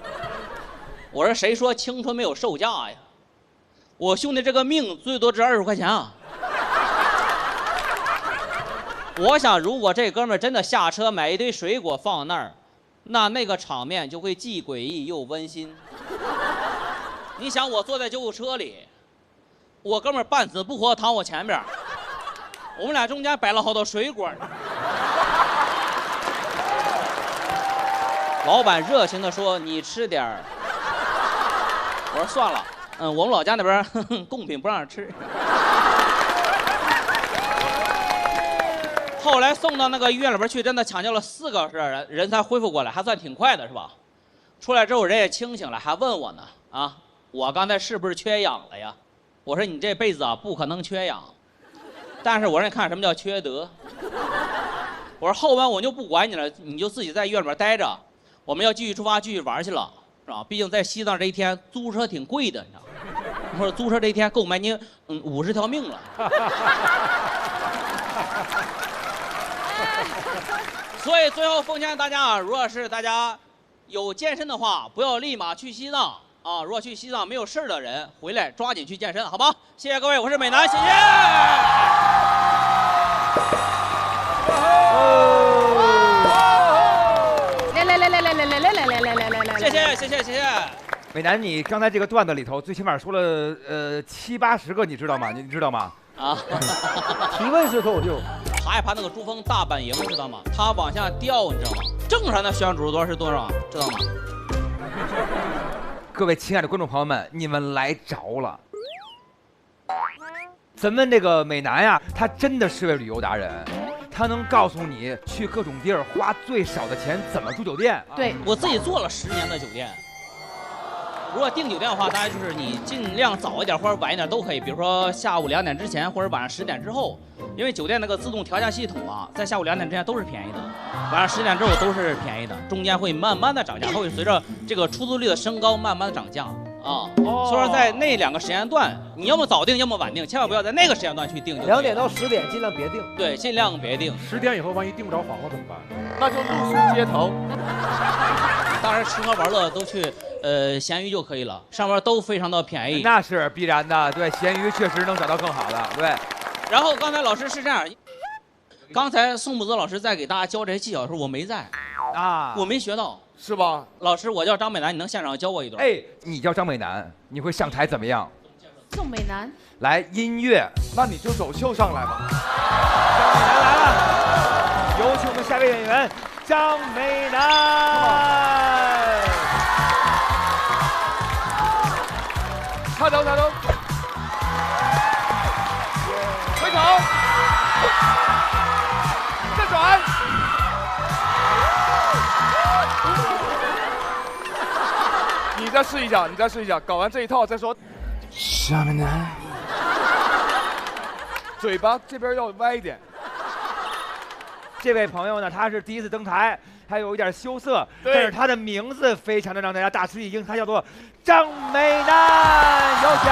我说谁说青春没有售价呀？我兄弟这个命最多值20块钱啊。我想，如果这哥们儿真的下车买一堆水果放那儿，那个场面就会既诡异又温馨。你想，我坐在救护车里，我哥们儿半死不活躺我前边，我们俩中间摆了好多水果呢。老板热情地说：“你吃点儿。”我说：“算了，我们老家那边贡品不让吃。”后来送到那个医院里边去，真的抢救了4个小时，人才恢复过来，还算挺快的，是吧？出来之后人也清醒了，还问我呢，我刚才是不是缺氧了呀？我说你这辈子不可能缺氧，但是我让你看什么叫缺德。我说后边我就不管你了，你就自己在医院里边待着，我们要继续出发，继续玩去了，是吧？毕竟在西藏这一天租车挺贵的，你知道吗？我说租车这一天够买你50条命了。所以最后奉劝大家，如果是大家有健身的话，不要立马去西藏啊！如果去西藏没有事的人，回来抓紧去健身，好吧？谢谢各位，我是美男，谢谢。来，谢谢。美男，你刚才这个段子里头，最起码说了70-80个，你知道吗？你知道吗？啊，提问式脱口秀。爬一爬那个珠峰大本营，知道吗？它往下掉，你知道吗？正常的悬主是多少？知道吗？各位亲爱的观众朋友们，你们来着了。咱们这个美男呀，他真的是位旅游达人，他能告诉你去各种地儿花最少的钱怎么住酒店。对我自己做了10年的酒店。如果订酒店的话，大概就是你尽量早一点或者晚一点都可以，比如说下午2点之前或者晚上10点之后，因为酒店那个自动调价系统啊，在下午2点之前都是便宜的，晚上10点之后都是便宜的，中间会慢慢的涨价，它会随着这个出租率的升高慢慢的涨价啊。所以说在那2个时间段，你要么早订，要么晚订，千万不要在那个时间段去订。2点到10点尽量别订。对，尽量别订。10点以后万一订不着房了怎么办？那就露宿街头。当然吃喝玩乐都去闲鱼就可以了，上面都非常的便宜。那是必然的，对，闲鱼确实能找到更好的，对。然后刚才老师是这样，刚才宋木泽老师在给大家教这些技巧的时候，我没在啊，我没学到，是吧？老师，我叫张美男，你能现场教我一段？哎，你叫张美男，你会上台怎么样？宋美男，来音乐，那你就走秀上来吧。张美男来了，有请我们下一位演员张美男。插头，回头，再转。你再试一下，搞完这一套再说。下面呢？嘴巴这边要歪一点。这位朋友呢，他是第一次登台，他有一点羞涩，但是他的名字非常的让大家大吃一惊，他叫做张美男，有请。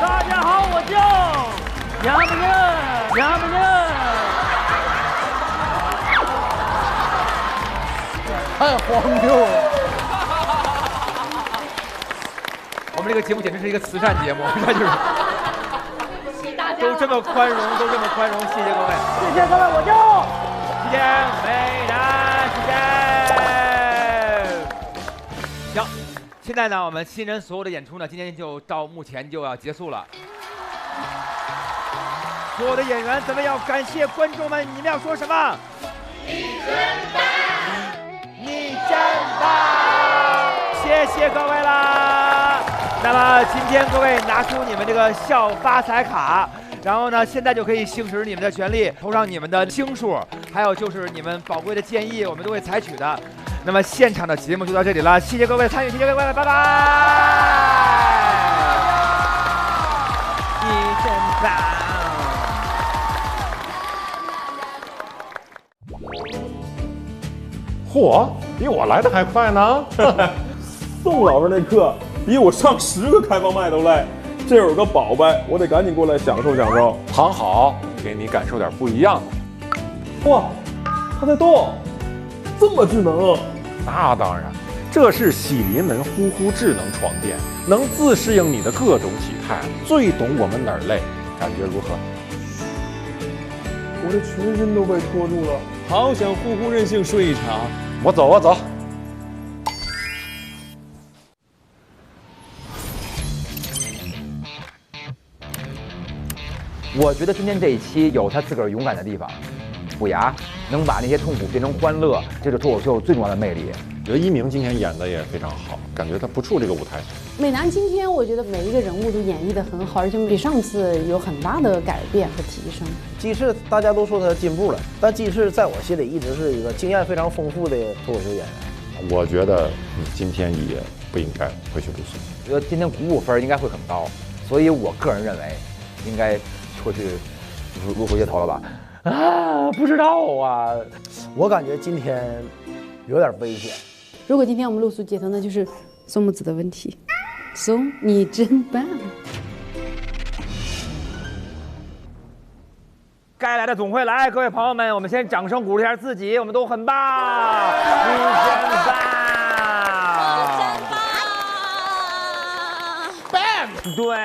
大家好，我叫杨美男。杨美男，太荒谬了！我们这个节目简直是一个慈善节目，那就是都这么宽容，谢谢各位，谢谢各位，我叫谢谢美男，谢谢。行，现在呢，我们新人所有的演出呢，今天就到目前就要结束了。所有的演员，咱们要感谢观众们，你们要说什么？你真棒！你真棒！谢谢各位啦。那么今天各位拿出你们这个笑发财卡，然后呢，现在就可以行使你们的权利，投上你们的星数，还有就是你们宝贵的建议，我们都会采取的。那么现场的节目就到这里了，谢谢各位参与，谢谢各位，拜拜。你真棒！嚯，比我来的还快呢！宋老师那课比我上10个开放麦都累。这有个宝贝，我得赶紧过来享受享受。躺好，给你感受点不一样的。哇，它在动，这么智能？那当然，这是喜临门呼呼智能床垫，能自适应你的各种体态，最懂我们哪儿累，感觉如何？我的全身都被拖住了，好想呼呼任性睡一场。我走。我觉得今天这一期有他自个儿勇敢的地方，虎牙能把那些痛苦变成欢乐，这是脱口秀最重要的魅力。我觉得一鸣今天演的也非常好，感觉他不怵这个舞台。美男今天我觉得每一个人物都演绎得很好，而且比上次有很大的改变和提升。鸡翅大家都说他进步了，但鸡翅在我心里一直是一个经验非常丰富的脱口秀演员。我觉得你今天也不应该回去露宿。我觉得今天鼓舞分应该会很高，所以我个人认为应该会去露宿街头了吧？啊，不知道啊，我感觉今天有点危险。如果今天我们露宿街头，那就是宋木子的问题。宋，你真棒！该来的总会来，各位朋友们，我们先掌声鼓励一下自己，我们都很棒，你真棒，我真棒 ，bam， 对，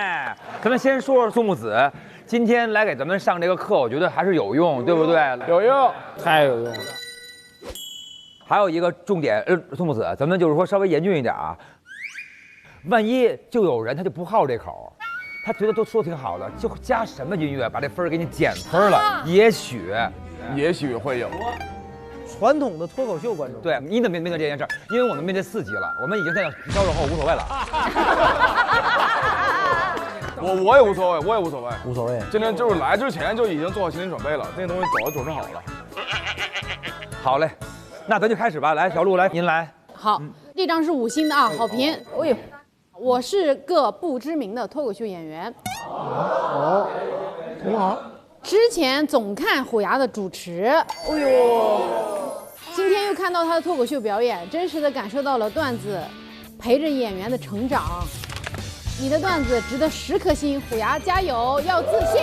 咱们先说说苏木子，今天来给咱们上这个课，我觉得还是有用，对不对？有用，太有用了。还有一个重点，苏木子，咱们就是说稍微严峻一点啊。万一就有人他就不好这口，他觉得都说挺好的，就加什么音乐把这分给你减分了，也许会有。传统的脱口秀观众，对，你怎么面对这件事儿？因为我们面对4级了，我们已经在招惹后无所谓了。我也无所谓，我也无所谓，无所谓。今天就是来之前就已经做好心理准备了，那些东西早就准备好了。好嘞，那咱就开始吧。来，小鹿来，您来。好，这张是5星的啊，好评。哎呦，我是个不知名的脱口秀演员。哦，挺好。之前总看虎牙的主持，哎呦，今天又看到他的脱口秀表演，真实的感受到了段子陪着演员的成长。你的段子值得10颗星，虎牙加油，要自信。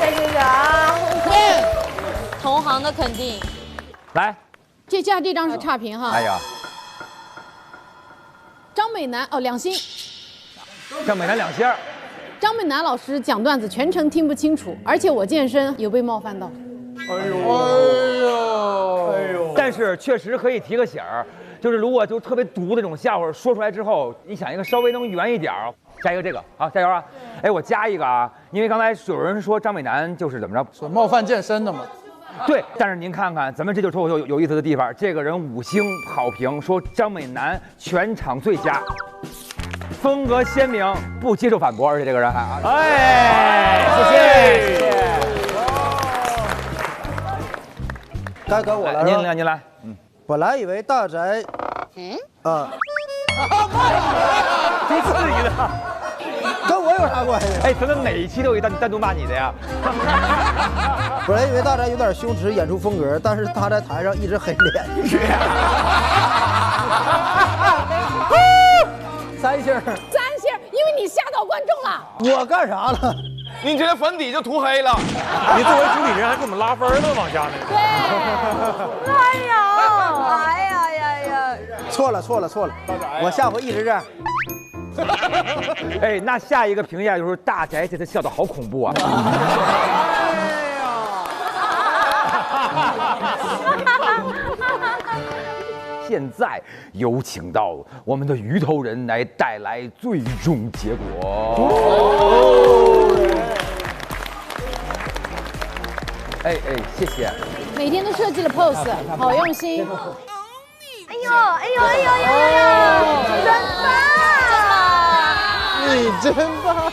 谢谢啊！同行的肯定。来，这张是差评哈。哎呀，张美楠哦2星。张美楠2星。张美楠老师讲段子全程听不清楚，而且我健身有被冒犯到。哎呦！但是确实可以提个醒儿，就是如果就特别毒的那种笑话说出来之后，你想一个稍微能圆一点儿，加一个这个，好，加油啊！哎，我加一个啊，因为刚才有人说张美楠就是怎么着，说冒犯健身的嘛。对，但是您看看，咱们这就是脱口秀有意思的地方，这个人5星好评，说张美楠全场最佳。风格鲜明，不接受反驳，而且这个人还谢谢。该跟我了。您来。本来以为大宅，挺刺激的，跟我有啥关系？哎，咱们每一期都有单独骂你的呀。本来以为大宅有点羞耻演出风格，但是他在台上一直黑脸。3星，因为你吓到观众了。我干啥了？你今天粉底就涂黑了。你作为主理人还给我们拉分呢，往下面。对。哎呀！错了，我下回一直这样。哎，那下一个评价就是大宅这次笑得好恐怖啊！现在有请到我们的鱼头人来带来最终结果。哎，谢谢。每天都设计了 pose， 好用心。哎呦！你真棒！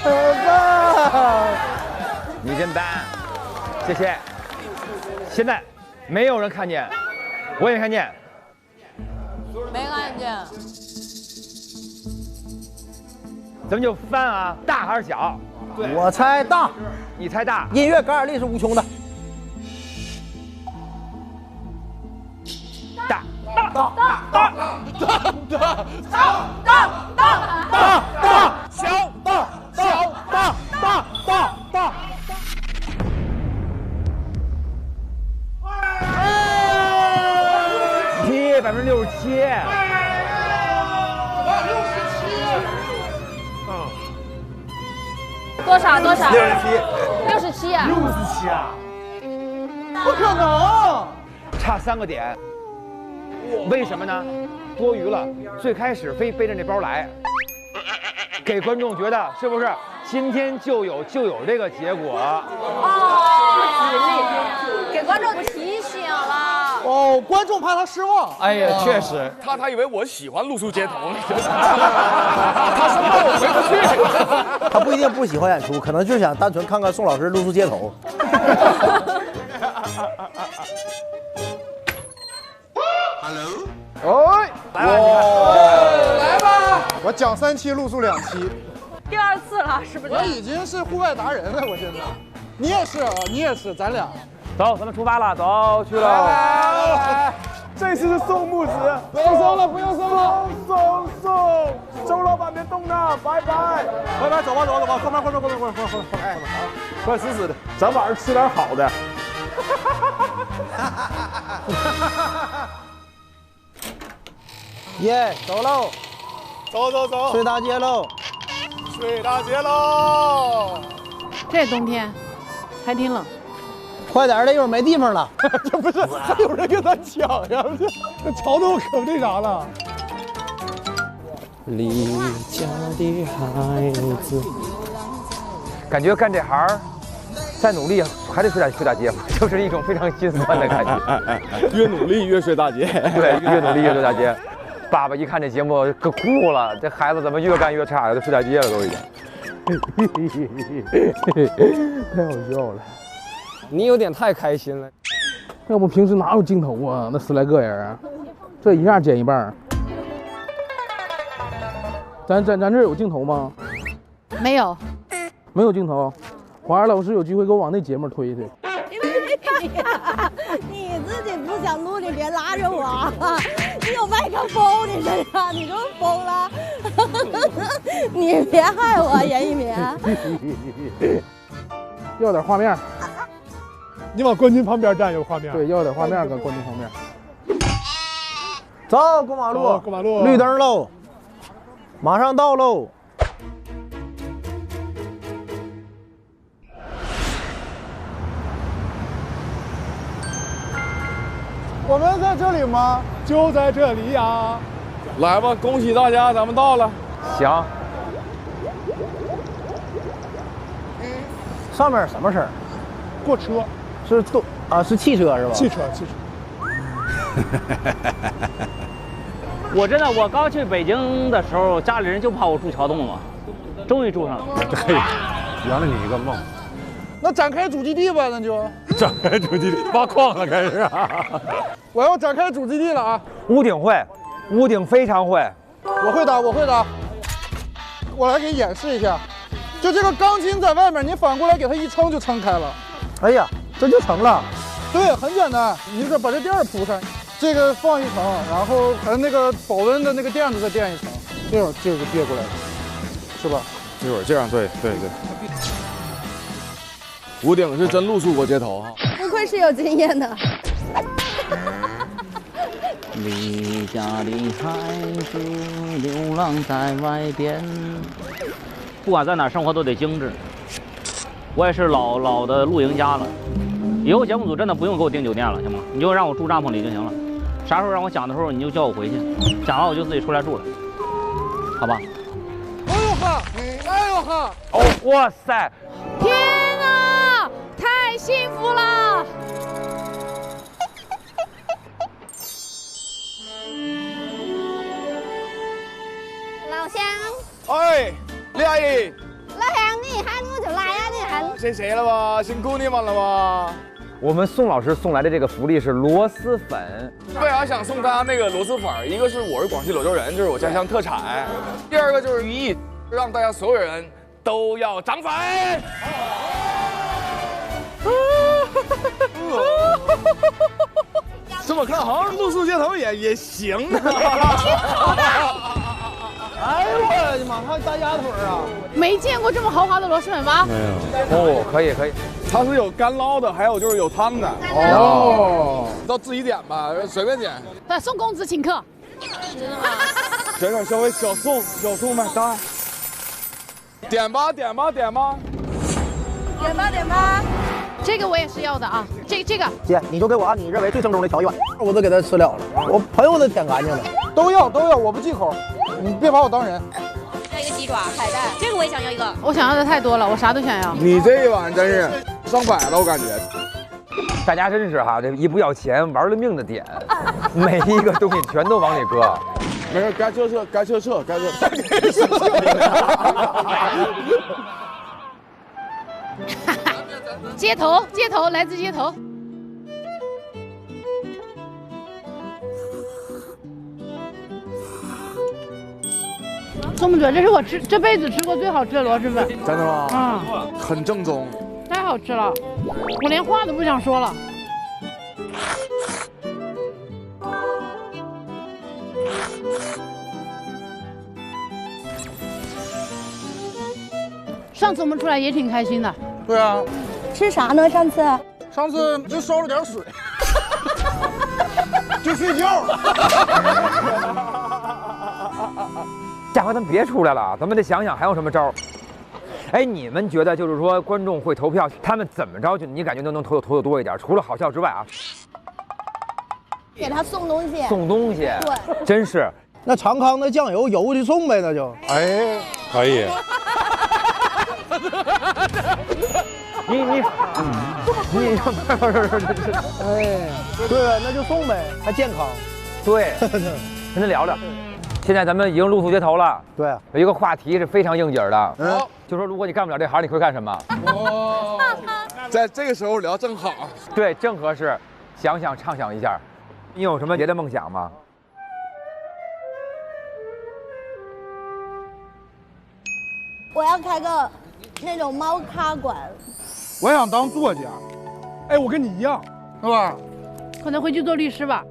你真棒，谢谢。现在没有人看见，我也没看见。没看见。咱们就翻啊，大还是小？对，我猜大。你猜大？音乐感染力是无穷的。大。7%，67%。多少？67啊！67啊！不可能，差3个点。为什么呢？多余了。最开始非背着那包来，给观众觉得是不是？今天就有这个结果。给观众提醒了。哦，观众怕他失望。哎呀，确实，他以为我喜欢露宿街头呢，他生怕我回不去。他不一定不喜欢演出，可能就是想单纯看看宋老师露宿街头。Hello， 来吧，我讲3期，露宿2期，第2次了，是不是？我已经是户外达人了，我现在。你也是啊，你也是，咱俩。走，咱们出发了，走去喽。来，这次是宋木子，不用送了，不用送了，送，周老板别动呢，拜拜，走吧，后面，快死的，咱晚上吃点好的。耶，走喽。走走走，睡大街喽，睡大街喽。这冬天还挺冷。快点的，一会儿没地方了。这不是还有人跟他抢呀？这桥头可那啥了。离家的孩子，感觉干这行再努力还得睡大街，就是一种非常心酸的感觉。越努力越睡大街，对，越努力越睡大街。爸爸一看这节目可哭了，这孩子怎么越干越差，都睡大街了都已经。太好笑了。你有点太开心了。要不平时哪有镜头啊？那10来个人啊，这一下剪一半。咱这有镜头吗？没有，没有镜头。黄二老师有机会给我往那节目推一推。你自己不想录，你别拉着我。你有麦克风，你身上，你都疯了。你别害我，严一鸣。要点画面。你往冠军旁边站有画面。对，要点画面跟冠军旁边。走，过马路，过马路，绿灯喽，马上到喽。我们在这里吗？就在这里呀！来吧，恭喜大家，咱们到了。行。上面什么事儿？过车。是汽车是吧？汽车。我真的，我刚去北京的时候，家里人就怕我住桥洞嘛，终于住上了。嘿，圆了你一个梦。那展开主基地吧，那就展开主基地，挖矿了开始。我要展开主基地了啊！屋顶会，屋顶非常会。我会打。我来给你演示一下，就这个钢筋在外面，你反过来给它一撑就撑开了。哎呀，这就成了。对，很简单，你就把这垫铺上，这个放一层，然后还有那个保温的那个垫子再垫一层，这会儿就别过来了，是吧？一会儿这样，对。屋顶是真露宿过街头哈，不愧是有经验的。离家的孩子流浪在外边，不管在哪生活都得精致。我也是老的露营家了，以后节目组真的不用给我订酒店了，行吗？你就让我住帐篷里就行了。啥时候让我讲的时候，你就叫我回去，讲完我就自己出来住了，好吧？哎呦呵！哦，哇塞！天哪，太幸福了！老乡，哎，李阿姨，老乡，你喊我就来呀，你喊。谢谢了吧，辛苦你们了吧。我们宋老师送来的这个福利是螺蛳粉。为啥想送他那个螺蛳粉？一个是我是广西柳州人，这是我家乡特产；第二个就是寓意，让大家所有人都要涨粉。这么看，好像露宿街头也行哎呦我的妈，还有大鸭腿啊！没见过这么豪华的螺蛳粉吧？没有。哦，可以。它是有干捞的，还有就是有汤的。哦，都自己点吧，随便点。送公子请客。真的吗？减少消费，小宋买单。点吧。点吧。这个我也是要的啊，这个。姐，你就给我按你认为最正宗的调一碗，我都给他吃了。我朋友都舔干净了。都要，我不忌口，你别把我当人。要一个鸡爪彩蛋，这个我也想要一个。我想要的太多了，我啥都想要。你这一碗真是上百了，我感觉。大家真是哈，这一不要钱玩了命的点，每一个东西全都往里搁。没事，该撤。街头，来自街头。宋不准，这是我这辈子吃过最好吃的螺蛳粉。真的吗？嗯，很正宗，太好吃了，我连话都不想说了。上次我们出来也挺开心的。对啊。吃啥呢？上次就烧了点水，就睡觉。下回咱们别出来了，咱们得想想还有什么招。哎，你们觉得就是说观众会投票，他们怎么着就你感觉能投的多一点？除了好笑之外啊，给他送东西。送东西，对，真是。那长康的酱油有的送呗，那就。哎，可以。你，哎，对，那就送呗，还健康。对，跟他聊聊。现在咱们已经露宿街头了，对，有一个话题是非常应景的，就说如果你干不了这行，你会干什么？在这个时候聊正好，对，正合适。想想畅想一下，你有什么别的梦想吗？我要开个那种猫咖馆。我想当作家，哎，我跟你一样，是吧？可能会去做律师吧。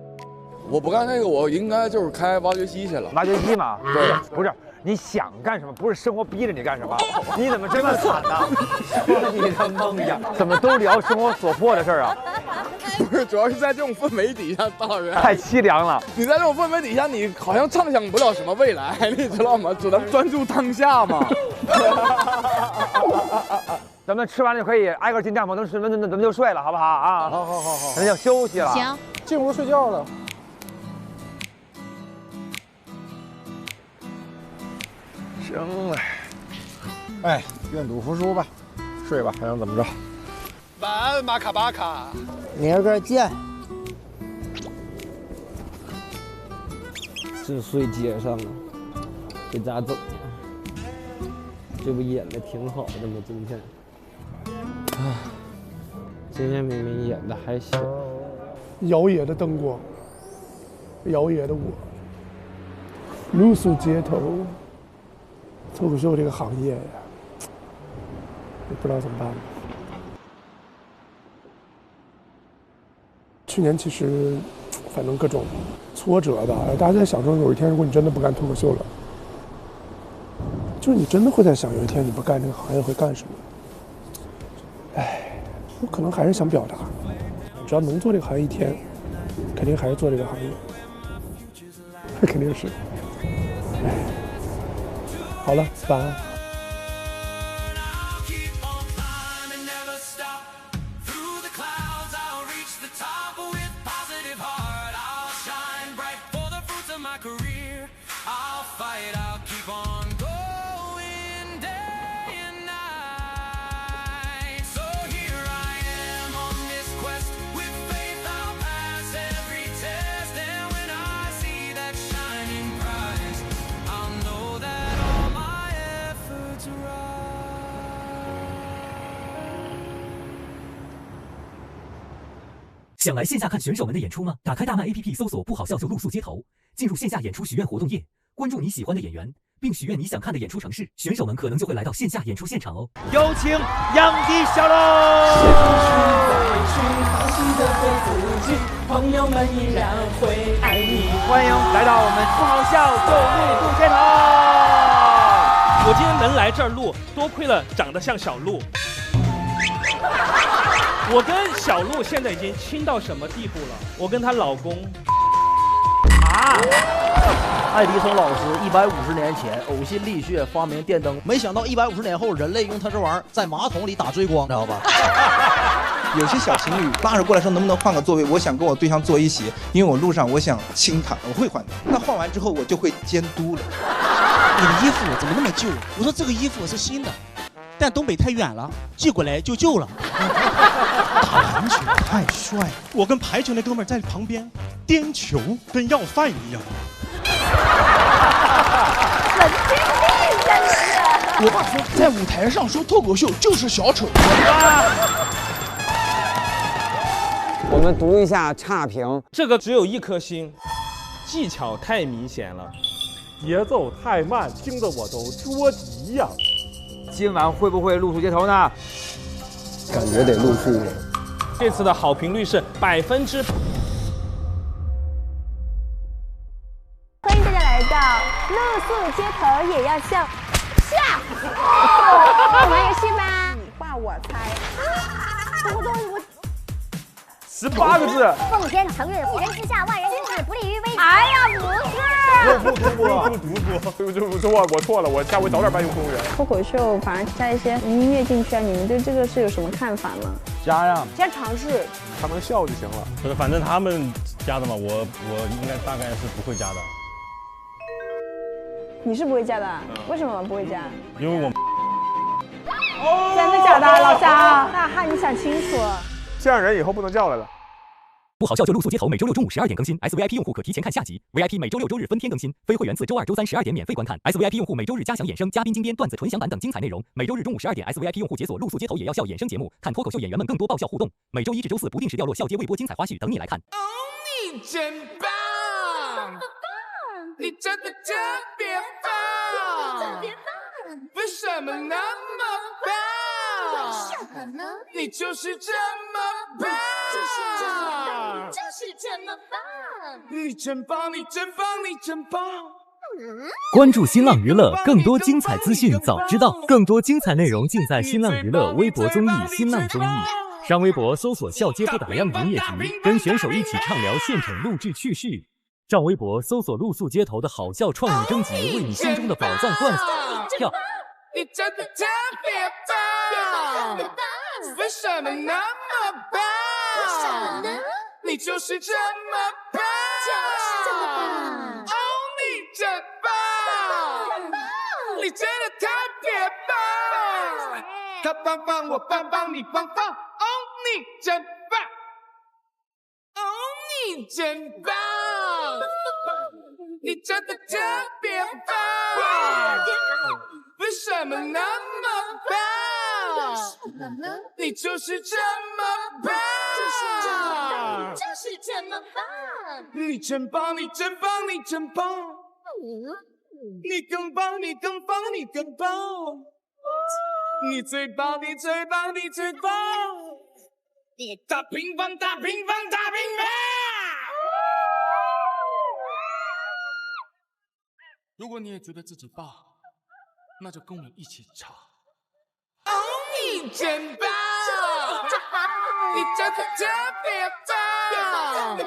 我不干这个，我应该就是开挖掘机去了。挖掘机嘛？对，不是你想干什么，不是生活逼着你干什么。你怎么这么惨呢？说你的梦想，怎么都聊生活所迫的事儿啊？不是，主要是在这种氛围底下，大人太凄凉了。你在这种氛围底下，你好像畅想不了什么未来，你知道吗？只能专注当下嘛。咱们吃完了就可以挨个进帐篷，咱们就睡了，好不好啊？好，咱们就休息了。行，进屋睡觉了。行了，哎，愿赌服输吧，睡吧，还想怎么着？晚安，马卡巴卡。明儿个见。这睡街上了，这咋整？这不演的挺好的吗？今天，今天明明演的还行。摇曳的灯光，摇曳的我，露宿街头。脱口秀这个行业呀，也不知道怎么办。去年其实，反正各种挫折吧，大家在想说，有一天如果你真的不干脱口秀了，就是你真的会在想，有一天你不干这个行业会干什么？哎，我可能还是想表达，只要能做这个行业一天，肯定还是做这个行业，这肯定是。哎。好了，晚安。想来线下看选手们的演出吗？打开大麦 APP 搜索“不好笑就露宿街头”，进入线下演出许愿活动页，关注你喜欢的演员，并许愿你想看的演出城市，选手们可能就会来到线下演出现场哦。有请杨迪小龙。朋友们依然会爱你。欢迎来到我们不好笑就露宿街头。我今天能来这儿录，多亏了长得像小鹿。我跟小鹿现在已经亲到什么地步了？我跟她老公爱迪生老师150年前呕心沥血发明电灯，没想到150年后人类用它这玩意儿在马桶里打追光，知道吧？有些小情侣拉着过来说能不能换个座位，我想跟我对象坐一起，因为我路上我想亲他，我会换的。那换完之后我就会监督了。你的衣服怎么那么旧？我说这个衣服是新的，但东北太远了，寄过来就旧了。打篮球太帅了，我跟排球那哥们在旁边颠球，跟要饭一样。我爸说，在舞台上说脱口秀就是小丑。我们读一下差评，这个只有1颗星，技巧太明显了，节奏太慢，听得我都着急呀。今晚会不会露宿街头呢？感觉得露宿。这次的好评率是100%。欢迎大家来到露宿街头也要笑。玩游戏吧，你画我猜。我18个字。奉天承运，一人之下，万人之上，不利于危。哎呀，不是。我错了，我下回早点搬运公园。脱口秀反而加一些音乐进去啊，你们对这个是有什么看法吗？加呀，先尝试，他能笑就行了。不是，反正他们加的嘛，我应该大概是不会加的。你是不会加的，为什么不会加？因为我。真的假的，老张？大汉，你想清楚。这样人以后不能叫来了。不好笑就露宿街头，每周6中午12点更新。SVIP 用户可提前看下集 ，VIP 每周6、周日分天更新，非会员自周2、周3 12点免费观看。SVIP 用户每周日加享衍生、嘉宾精编、段子纯享版等精彩内容。每周日中午12点 ，SVIP 用户解锁露宿街头也要笑衍生节目，看脱口秀演员们更多爆笑互动。每周1至周4不定时掉落笑街微博精彩花絮等你来看。你真棒，你真的特别棒，为什么那么棒？为什么呢？你就是这么棒，就是这么棒，你真棒，你真棒，你真棒。关注新浪娱乐，更多精彩资讯早知道，更多精彩内容尽在新浪娱乐微博综艺、新浪综艺。上微博搜索“笑街不打烊营业局”，跟选手一起畅聊现场录制趣事。上微博搜索“露宿街头”的好笑创意征集，为你心中的宝藏段子跳。你真的特别棒，为什么那么棒？为什么呢？你就是这么棒，就是这么棒。哦，你真棒，你真的特别棒。他棒棒，我棒棒，你棒棒。哦，你真棒，哦，你真棒，你真的特别棒。为什么那么棒？你就是这么棒，就是这么棒。你真棒，你真棒，你真棒。你更棒，你更棒，你更棒。你最棒，你最棒，你最棒。大平方，大平方，大平方。如果你也觉得自己棒，那就跟我一起唱。哦，你真棒，你真的特别棒，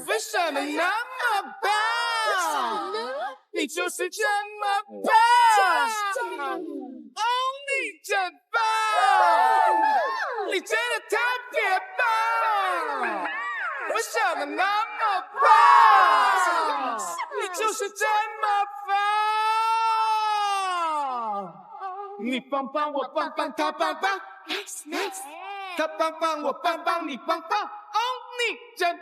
为什么那么棒？你就是这么棒。哦，你真棒，你真的特别棒，为什么那么棒？你就是这么棒。你棒棒，我棒棒，他棒棒，他棒棒，我棒棒，你棒棒。哦，你真